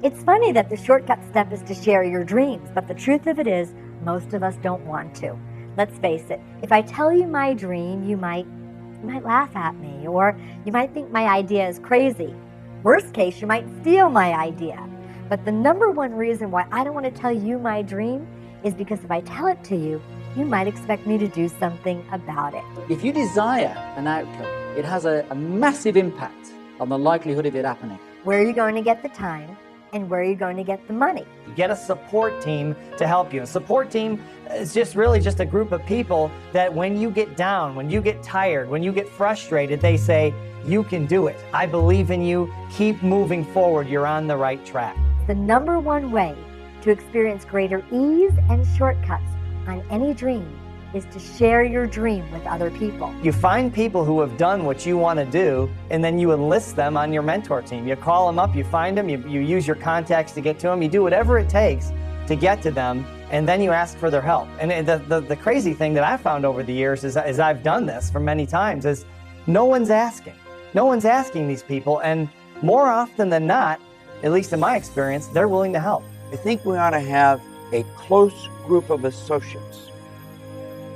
It's funny that the shortcut step is to share your dreams, but the truth of it is, most of us don't want to. Let's face it, if I tell you my dream, you might laugh at me, or you might think my idea is crazy. Worst case, you might steal my idea. But the number one reason why I don't want to tell you my dream is because if I tell it to you, you might expect me to do something about it. If you desire an outcome, it has a massive impact on the likelihood of it happening. Where are you going to get the time? And where are you going to get the money? Get a support team to help you. A support team is really just a group of people that when you get down, when you get tired, when you get frustrated, they say, you can do it. I believe in you. Keep moving forward. You're on the right track. The number one way to experience greater ease and shortcuts on any dream is to share your dream with other people. You find people who have done what you want to do, and then you enlist them on your mentor team. You call them up, you find them, you use your contacts to get to them, you do whatever it takes to get to them, and then you ask for their help. And the crazy thing that I've found over the years is I've done this for many times, is no one's asking. No one's asking these people, and more often than not, at least in my experience, they're willing to help. I think we ought to have a close group of associates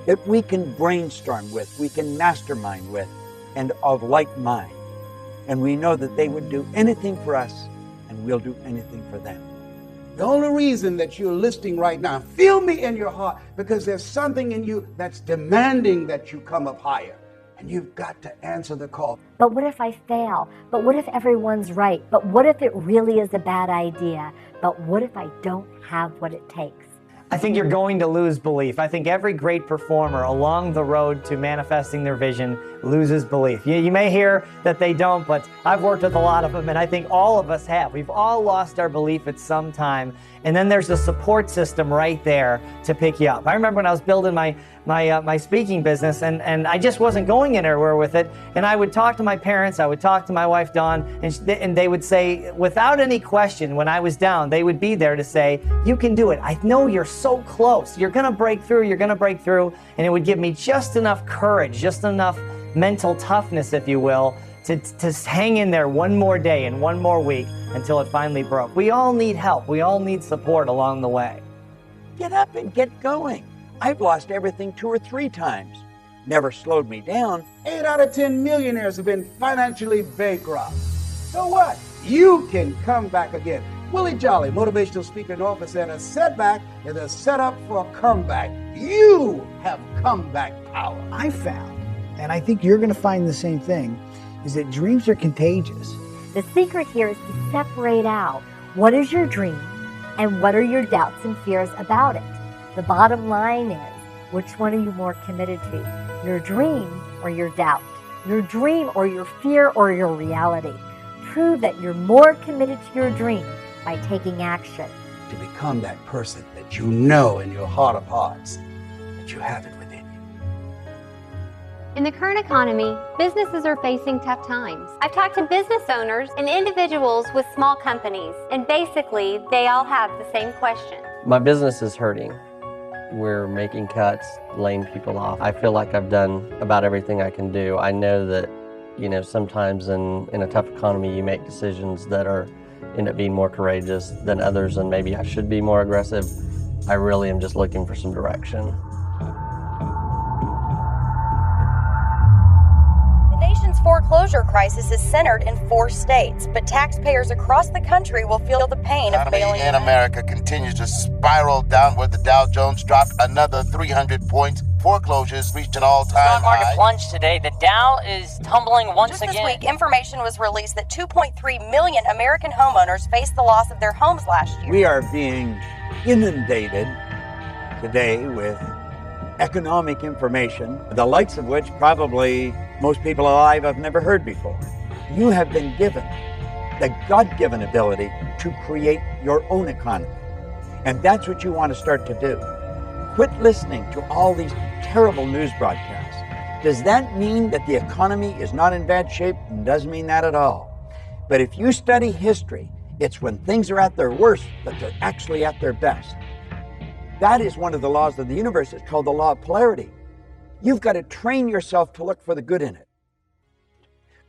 that we can brainstorm with, we can mastermind with, and of like mind. And we know that they would do anything for us, and we'll do anything for them. The only reason that you're listening right now, feel me in your heart, because there's something in you that's demanding that you come up higher. And you've got to answer the call. But what if I fail? But what if everyone's right? But what if it really is a bad idea? But what if I don't have what it takes? I think you're going to lose belief. I think every great performer along the road to manifesting their vision loses belief. You may hear that they don't, but I've worked with a lot of them, and I think all of us have. We've all lost our belief at some time, and then there's a support system right there to pick you up. I remember when I was building my speaking business, and I just wasn't going anywhere with it, and I would talk to my parents, I would talk to my wife Dawn, and they would say, without any question, when I was down, they would be there to say, you can do it. I know you're so close. You're gonna break through, you're gonna break through. And it would give me just enough courage, just enough mental toughness, if you will, to hang in there one more day and one more week until it finally broke. We all need help. We all need support along the way. Get up and get going. I've lost everything 2 or 3 times. Never slowed me down. 8 out of 10 millionaires have been financially bankrupt. So what? You can come back again. Willie Jolly, motivational speaker and author, said a setback is a setup for a comeback. You have comeback power. I found, and I think you're going to find the same thing, is that dreams are contagious. The secret here is to separate out what is your dream and what are your doubts and fears about it. The bottom line is, which one are you more committed to? Your dream or your doubt? Your dream or your fear or your reality? Prove that you're more committed to your dream by taking action. To become that person that you know in your heart of hearts that you have it within you. In the current economy, businesses are facing tough times. I've talked to business owners and individuals with small companies, and basically, they all have the same question. My business is hurting. We're making cuts, laying people off. I feel like I've done about everything I can do. I know that, sometimes in a tough economy, you make decisions that end up being more courageous than others, and maybe I should be more aggressive. I really am just looking for some direction. The nation's foreclosure crisis is centered in 4 states, but taxpayers across the country will feel the pain of bailing in America continues to spiral downward. The Dow Jones dropped another 300 points. Foreclosures reached an all-time high. Stock market plunged today. The Dow is tumbling once again. Just this week, information was released that 2.3 million American homeowners faced the loss of their homes last year. We are being inundated today with economic information, the likes of which probably most people alive have never heard before. You have been given the God-given ability to create your own economy. And that's what you want to start to do. Quit listening to all these terrible news broadcasts. Does that mean that the economy is not in bad shape? It doesn't mean that at all. But if you study history, it's when things are at their worst that they're actually at their best. That is one of the laws of the universe. It's called the law of polarity. You've got to train yourself to look for the good in it.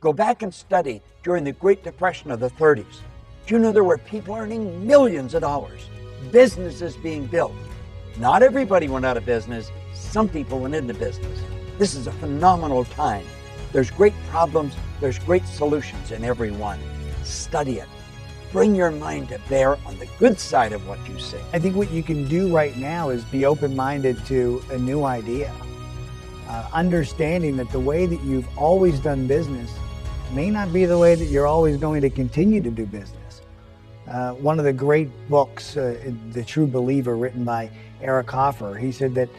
Go back and study during the Great Depression of the 30s. Do you know there were people earning millions of dollars, businesses being built? Not everybody went out of business. Some people went into business. This is a phenomenal time. There's great problems. There's great solutions in every one. Study it. Bring your mind to bear on the good side of what you see. I think what you can do right now is be open-minded to a new idea. Understanding that the way that you've always done business may not be the way that you're always going to continue to do business. One of the great books, The True Believer, written by Eric Hoffer, he said that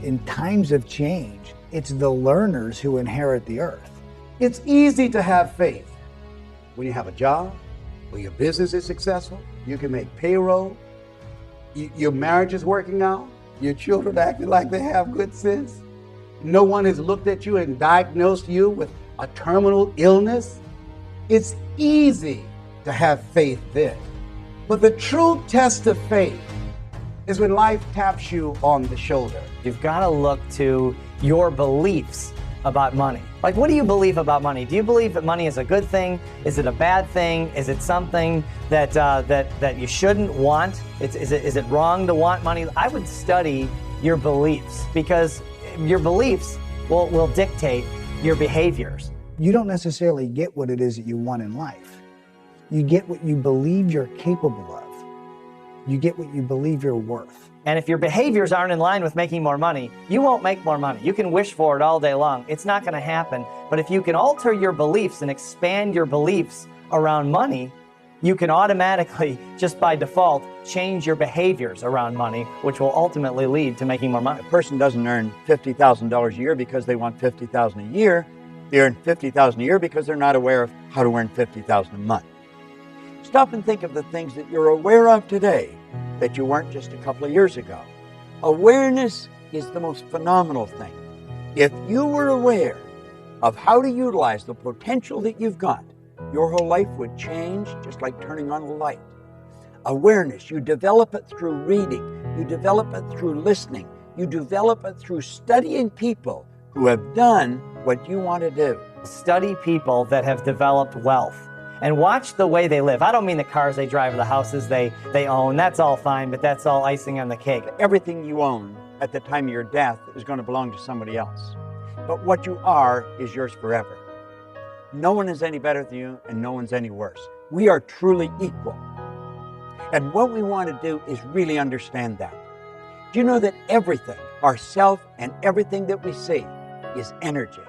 in times of change, it's the learners who inherit the earth. It's easy to have faith when you have a job, when your business is successful, you can make payroll, your marriage is working out, your children acting like they have good sense. No one has looked at you and diagnosed you with a terminal illness. It's easy to have faith then. But the true test of faith is when life taps you on the shoulder. You've got to look to your beliefs about money. Like, what do you believe about money? Do you believe that money is a good thing? Is it a bad thing? Is it something that that you shouldn't want? Is it wrong to want money? I would study your beliefs, because your beliefs will dictate your behaviors. You don't necessarily get what it is that you want in life. You get what you believe you're capable of. You get what you believe you're worth. And if your behaviors aren't in line with making more money, you won't make more money. You can wish for it all day long. It's not going to happen. But if you can alter your beliefs and expand your beliefs around money, you can automatically, just by default, change your behaviors around money, which will ultimately lead to making more money. A person doesn't earn $50,000 a year because they want $50,000 a year. They earn $50,000 a year because they're not aware of how to earn $50,000 a month. Stop and think of the things that you're aware of today that you weren't just a couple of years ago. Awareness is the most phenomenal thing. If you were aware of how to utilize the potential that you've got, your whole life would change just like turning on a light. Awareness, you develop it through reading, you develop it through listening, you develop it through studying people who have done what you want to do. Study people that have developed wealth and watch the way they live. I don't mean the cars they drive or the houses they own. That's all fine, but that's all icing on the cake. Everything you own at the time of your death is going to belong to somebody else. But what you are is yours forever. No one is any better than you, and no one's any worse. We are truly equal. And what we want to do is really understand that. Do you know that everything, ourself and everything that we see, is energy?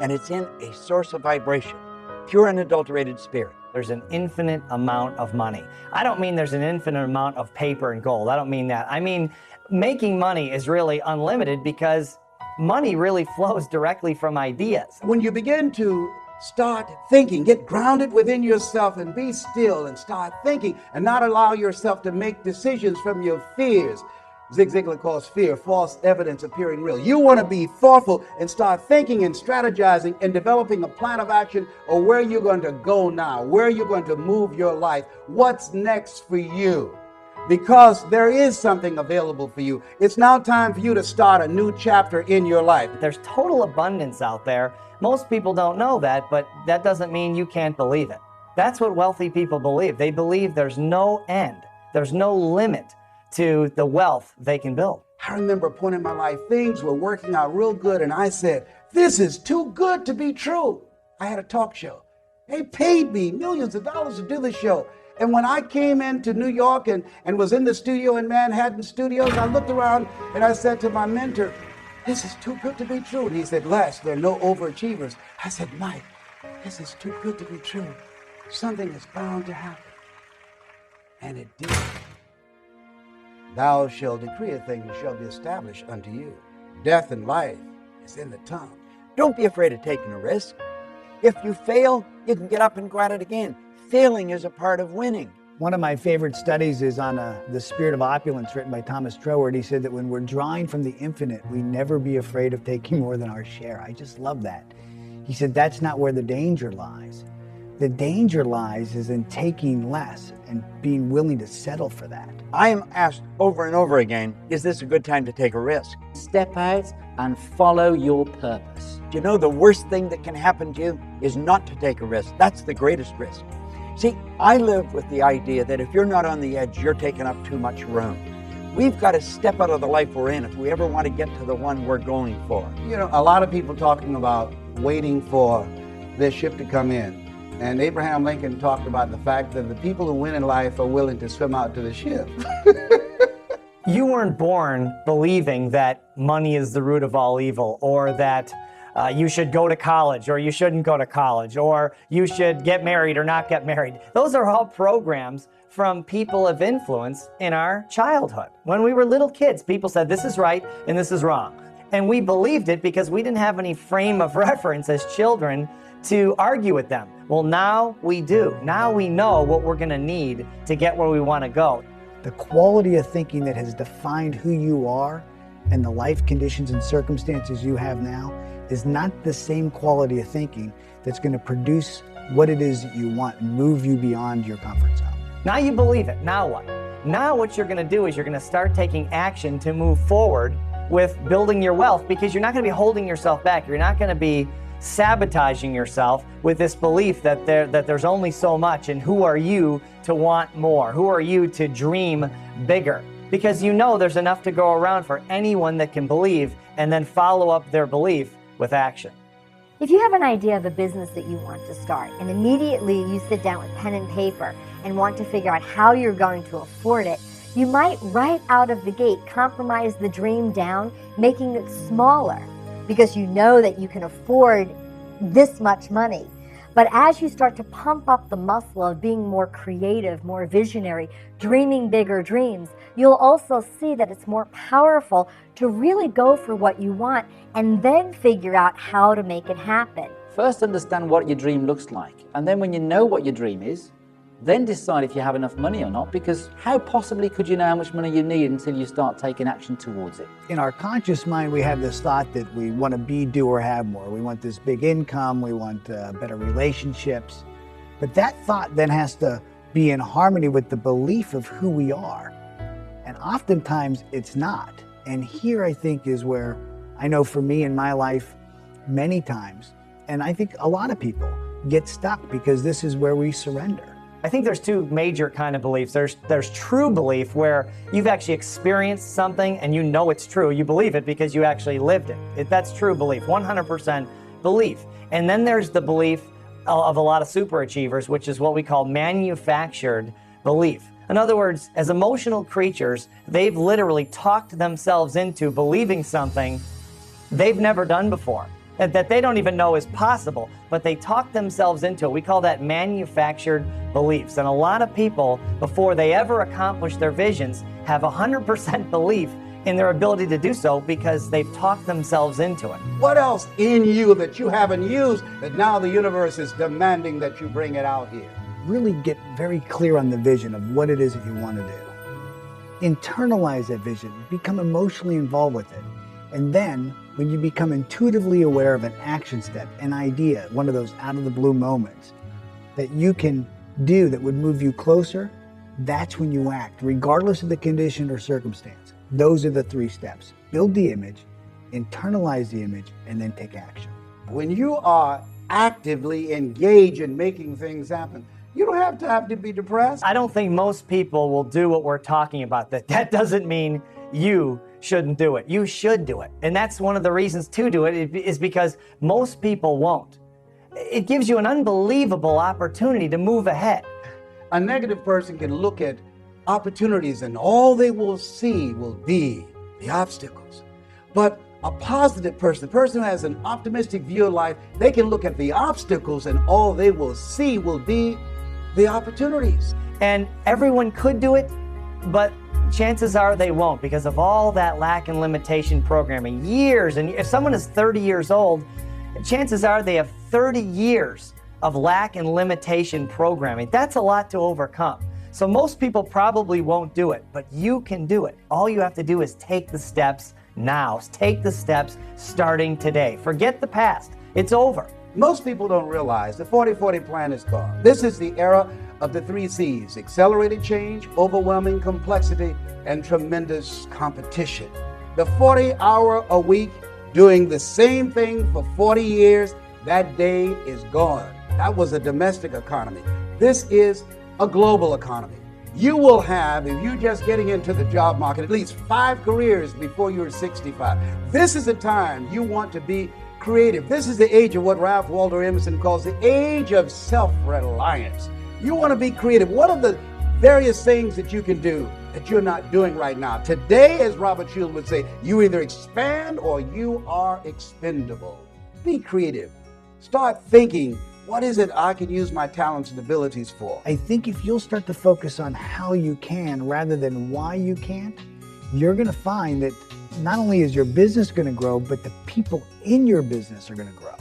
And it's in a source of vibration, pure unadulterated spirit. There's an infinite amount of money. I don't mean there's an infinite amount of paper and gold. I don't mean that. I mean, making money is really unlimited because money really flows directly from ideas. When you begin to start thinking, get grounded within yourself and be still and start thinking and not allow yourself to make decisions from your fears. Zig Ziglar calls fear false evidence appearing real. You want to be thoughtful and start thinking and strategizing and developing a plan of action or where you're going to go now, where you're going to move your life, what's next for you. Because there is something available for you. It's now time for you to start a new chapter in your life. There's total abundance out there. Most people don't know that, but that doesn't mean you can't believe it. That's what wealthy people believe. They believe there's no end, there's no limit to the wealth they can build. I remember a point in my life, things were working out real good, and I said, this is too good to be true. I had a talk show. They paid me millions of dollars to do the show. And when I came into New York and was in the studio in Manhattan Studios, I looked around and I said to my mentor, this is too good to be true. And he said, Les, there are no overachievers. I said, Mike, this is too good to be true. Something is bound to happen. And it did. Thou shalt decree a thing that shall be established unto you. Death and life is in the tongue. Don't be afraid of taking a risk. If you fail, you can get up and go at it again. Failing is a part of winning. One of my favorite studies is on The Spirit of Opulence, written by Thomas Troward. He said that when we're drawing from the infinite, we never be afraid of taking more than our share. I just love that. He said that's not where the danger lies. The danger lies is in taking less and being willing to settle for that. I am asked over and over again, is this a good time to take a risk? Step out and follow your purpose. Do you know the worst thing that can happen to you is not to take a risk? That's the greatest risk. See, I live with the idea that if you're not on the edge, you're taking up too much room. We've got to step out of the life we're in if we ever want to get to the one we're going for. You know, a lot of people talking about waiting for their ship to come in. And Abraham Lincoln talked about the fact that the people who win in life are willing to swim out to the ship. You weren't born believing that money is the root of all evil, or that you should go to college or you shouldn't go to college, or you should get married or not get married. Those are all programs from people of influence in our childhood. When we were little kids, people said this is right and this is wrong. And we believed it because we didn't have any frame of reference as children to argue with them. Well, now we do. Now we know what we're going to need to get where we want to go. The quality of thinking that has defined who you are and the life conditions and circumstances you have now is not the same quality of thinking that's going to produce what it is that you want and move you beyond your comfort zone. Now you believe it. Now what? Now what you're going to do is you're going to start taking action to move forward with building your wealth, because you're not going to be holding yourself back. You're not going to be sabotaging yourself with this belief that there's only so much, and who are you to want more? Who are you to dream bigger? Because you know there's enough to go around for anyone that can believe and then follow up their belief with action. If you have an idea of a business that you want to start, and immediately you sit down with pen and paper and want to figure out how you're going to afford it, you might right out of the gate compromise the dream down, making it smaller, because you know that you can afford this much money. But as you start to pump up the muscle of being more creative, more visionary, dreaming bigger dreams, you'll also see that it's more powerful to really go for what you want and then figure out how to make it happen. First, understand what your dream looks like. And then when you know what your dream is, then decide if you have enough money or not, because how possibly could you know how much money you need until you start taking action towards it? In our conscious mind, we have this thought that we want to be, do, or have more. We want this big income, we want better relationships. But that thought then has to be in harmony with the belief of who we are. And oftentimes it's not. And here I think is where I know for me in my life, many times, and I think a lot of people get stuck because this is where we surrender. I think there's two major kind of beliefs. There's true belief, where you've actually experienced something and you know it's true. You believe it because you actually lived it. That's true belief, 100% belief. And then there's the belief of a lot of superachievers, which is what we call manufactured belief. In other words, as emotional creatures, they've literally talked themselves into believing something they've never done before, that they don't even know is possible, but they talk themselves into it. We call that manufactured beliefs. And a lot of people, before they ever accomplish their visions, have 100% belief in their ability to do so because they've talked themselves into it. What else in you that you haven't used that now the universe is demanding that you bring it out here? Really get very clear on the vision of what it is that you want to do. Internalize that vision, become emotionally involved with it. And then when you become intuitively aware of an action step, an idea, one of those out of the blue moments that you can do that would move you closer, that's when you act, regardless of the condition or circumstance. Those are the 3 steps. Build the image, internalize the image, and then take action. When you are actively engaged in making things happen, you don't have to be depressed. I don't think most people will do what we're talking about. That doesn't mean you shouldn't do it. You should do it. And that's one of the reasons to do it is because most people won't. It gives you an unbelievable opportunity to move ahead. A negative person can look at opportunities and all they will see will be the obstacles. But a positive person, the person who has an optimistic view of life, they can look at the obstacles and all they will see will be the opportunities. And everyone could do it, but chances are they won't because of all that lack and limitation programming. Years, and if someone is 30 years old, chances are they have 30 years of lack and limitation programming. That's a lot to overcome. So most people probably won't do it, but you can do it. All you have to do is take the steps now. Take the steps starting today. Forget the past. It's over. Most people don't realize the 40-40 plan is gone. This is the era of the 3 C's: accelerated change, overwhelming complexity, and tremendous competition. The 40-hour a week doing the same thing for 40 years, that day is gone. That was a domestic economy. This is a global economy. You will have, if you're just getting into the job market, at least 5 careers before you're 65. This is the time you want to be creative. This is the age of what Ralph Waldo Emerson calls the age of self-reliance. You want to be creative. What are the various things that you can do that you're not doing right now? Today, as Robert Shields would say, you either expand or you are expendable. Be creative. Start thinking, what is it I can use my talents and abilities for? I think if you'll start to focus on how you can rather than why you can't, you're going to find that not only is your business going to grow, but the people in your business are going to grow.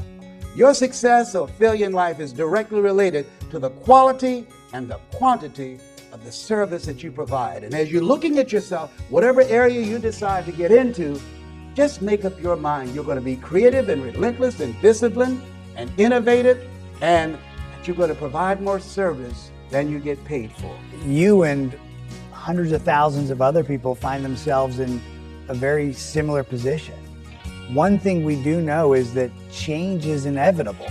Your success or failure in life is directly related to the quality and the quantity of the service that you provide. And as you're looking at yourself, whatever area you decide to get into, just make up your mind. You're going to be creative and relentless and disciplined and innovative, and that you're going to provide more service than you get paid for. You and hundreds of thousands of other people find themselves in a very similar position. One thing we do know is that change is inevitable.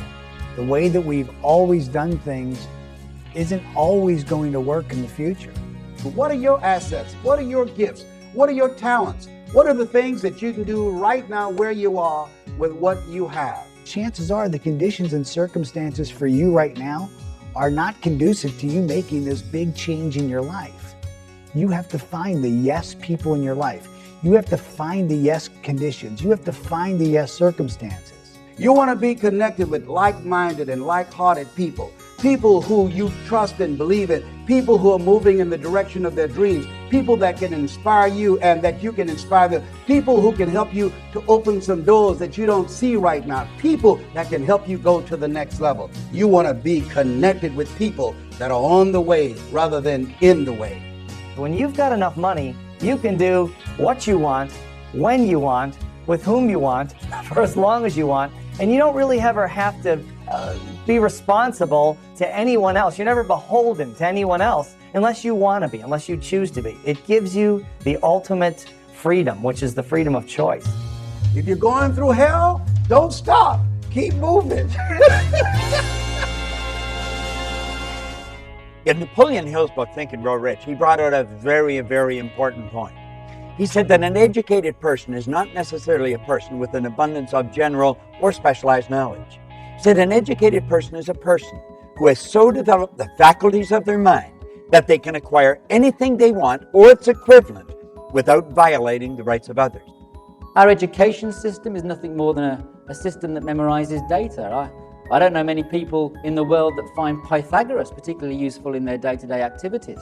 The way that we've always done things isn't always going to work in the future. What are your assets? What are your gifts? What are your talents? What are the things that you can do right now where you are with what you have? Chances are the conditions and circumstances for you right now are not conducive to you making this big change in your life. You have to find the yes people in your life. You have to find the yes conditions. You have to find the yes circumstances. You want to be connected with like-minded and like-hearted people. People who you trust and believe in. People who are moving in the direction of their dreams. People that can inspire you and that you can inspire them. People who can help you to open some doors that you don't see right now. People that can help you go to the next level. You want to be connected with people that are on the way rather than in the way. When you've got enough money, you can do what you want, when you want, with whom you want, for as long as you want, and you don't really ever have to be responsible to anyone else. You're never beholden to anyone else unless you want to be, unless you choose to be. It gives you the ultimate freedom, which is the freedom of choice. If you're going through hell, don't stop. Keep moving. In Napoleon Hill's book, Think and Grow Rich, he brought out a very, very important point. He said that an educated person is not necessarily a person with an abundance of general or specialized knowledge. He said an educated person is a person who has so developed the faculties of their mind that they can acquire anything they want or its equivalent without violating the rights of others. Our education system is nothing more than a system that memorizes data. I don't know many people in the world that find Pythagoras particularly useful in their day-to-day activities.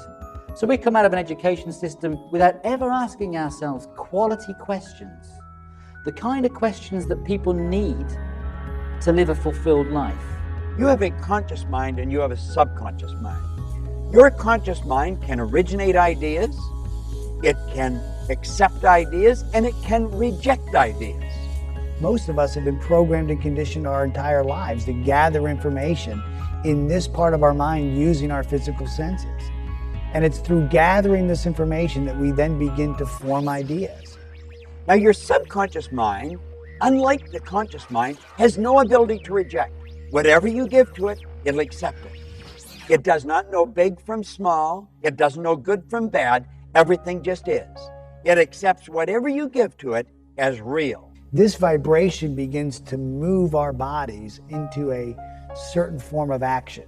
So we come out of an education system without ever asking ourselves quality questions, the kind of questions that people need to live a fulfilled life. You have a conscious mind and you have a subconscious mind. Your conscious mind can originate ideas, it can accept ideas, and it can reject ideas. Most of us have been programmed and conditioned our entire lives to gather information in this part of our mind using our physical senses. And it's through gathering this information that we then begin to form ideas. Now, your subconscious mind, unlike the conscious mind, has no ability to reject. Whatever you give to it, it'll accept it. It does not know big from small. It doesn't know good from bad. Everything just is. It accepts whatever you give to it as real. This vibration begins to move our bodies into a certain form of action.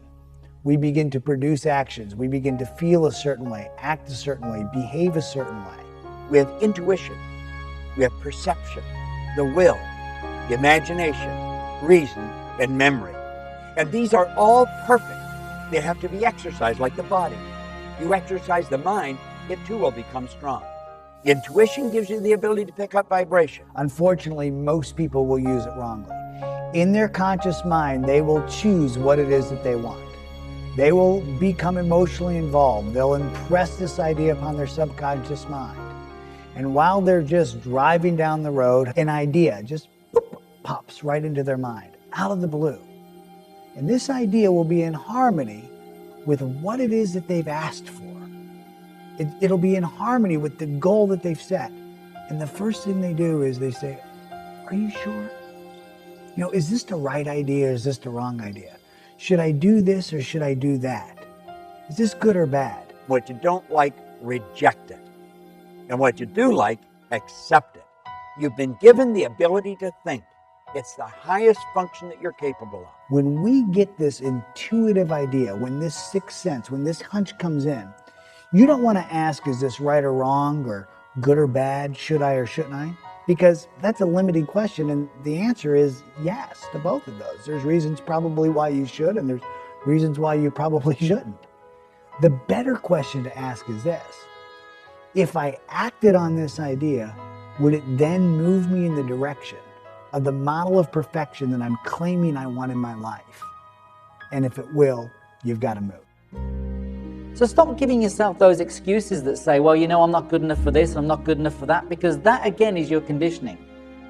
We begin to produce actions. We begin to feel a certain way, act a certain way, behave a certain way. We have intuition. We have perception, the will, the imagination, reason, and memory. And these are all perfect. They have to be exercised like the body. You exercise the mind, it too will become strong. Intuition gives you the ability to pick up vibration. Unfortunately, most people will use it wrongly. In their conscious mind, they will choose what it is that they want. They will become emotionally involved. They'll impress this idea upon their subconscious mind. And while they're just driving down the road, an idea just pops right into their mind, out of the blue. And this idea will be in harmony with what it is that they've asked for. It'll be in harmony with the goal that they've set. And the first thing they do is they say, "Are you sure? You know, is this the right idea or is this the wrong idea? Should I do this or should I do that? Is this good or bad?" What you don't like, reject it. And what you do like, accept it. You've been given the ability to think. It's the highest function that you're capable of. When we get this intuitive idea, when this sixth sense, when this hunch comes in, you don't want to ask, is this right or wrong, or good or bad, should I or shouldn't I? Because that's a limiting question, and the answer is yes to both of those. There's reasons probably why you should, and there's reasons why you probably shouldn't. The better question to ask is this: if I acted on this idea, would it then move me in the direction of the model of perfection that I'm claiming I want in my life? And if it will, you've got to move. So stop giving yourself those excuses that say, well, you know, I'm not good enough for this, I'm not good enough for that, because that again is your conditioning.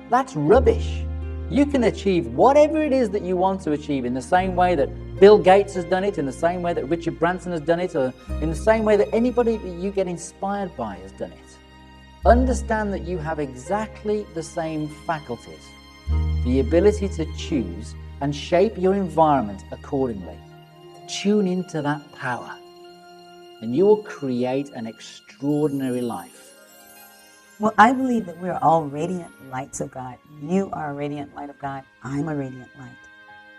That's rubbish. You can achieve whatever it is that you want to achieve in the same way that Bill Gates has done it, in the same way that Richard Branson has done it, or in the same way that anybody that you get inspired by has done it. Understand that you have exactly the same faculties, the ability to choose and shape your environment accordingly. Tune into that power, and you will create an extraordinary life. Well, I believe that we're all radiant lights of God. You are a radiant light of God. I'm a radiant light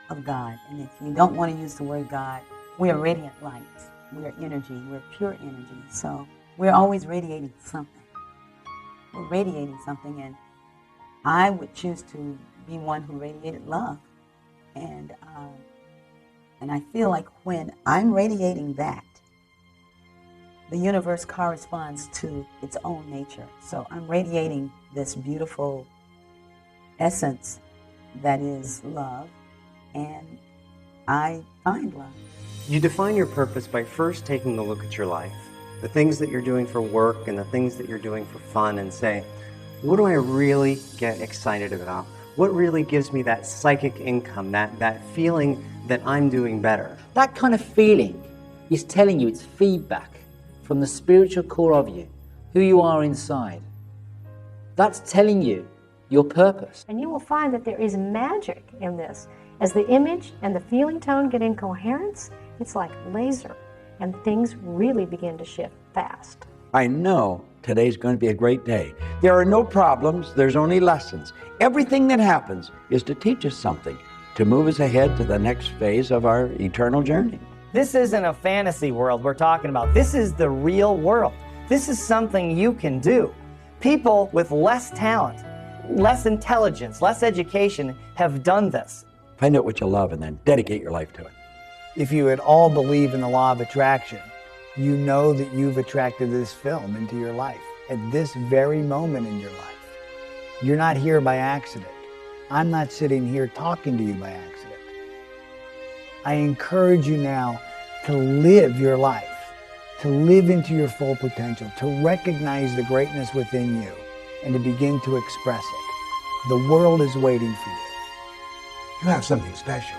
of God. And if you don't want to use the word God, we are radiant lights. We are energy. We're pure energy. So we're always radiating something. We're radiating something, and I would choose to be one who radiated love. And I feel like when I'm radiating that, the universe corresponds to its own nature. So I'm radiating this beautiful essence that is love, and I find love. You define your purpose by first taking a look at your life, the things that you're doing for work and the things that you're doing for fun, and say, what do I really get excited about? What really gives me that psychic income, that feeling that I'm doing better? That kind of feeling is telling you, it's feedback from the spiritual core of you, who you are inside. That's telling you your purpose. And you will find that there is magic in this. As the image and the feeling tone get in coherence, it's like laser, and things really begin to shift fast. I know today's going to be a great day. There are no problems, there's only lessons. Everything that happens is to teach us something, to move us ahead to the next phase of our eternal journey. This isn't a fantasy world we're talking about. This is the real world. This is something you can do. People with less talent, less intelligence, less education have done this. Find out what you love and then dedicate your life to it. If you at all believe in the law of attraction, you know that you've attracted this film into your life at this very moment in your life. You're not here by accident. I'm not sitting here talking to you by accident. I encourage you now to live your life, to live into your full potential, to recognize the greatness within you, and to begin to express it. The world is waiting for you. You have something special.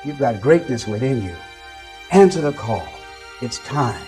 You've got greatness within you. Answer the call. It's time.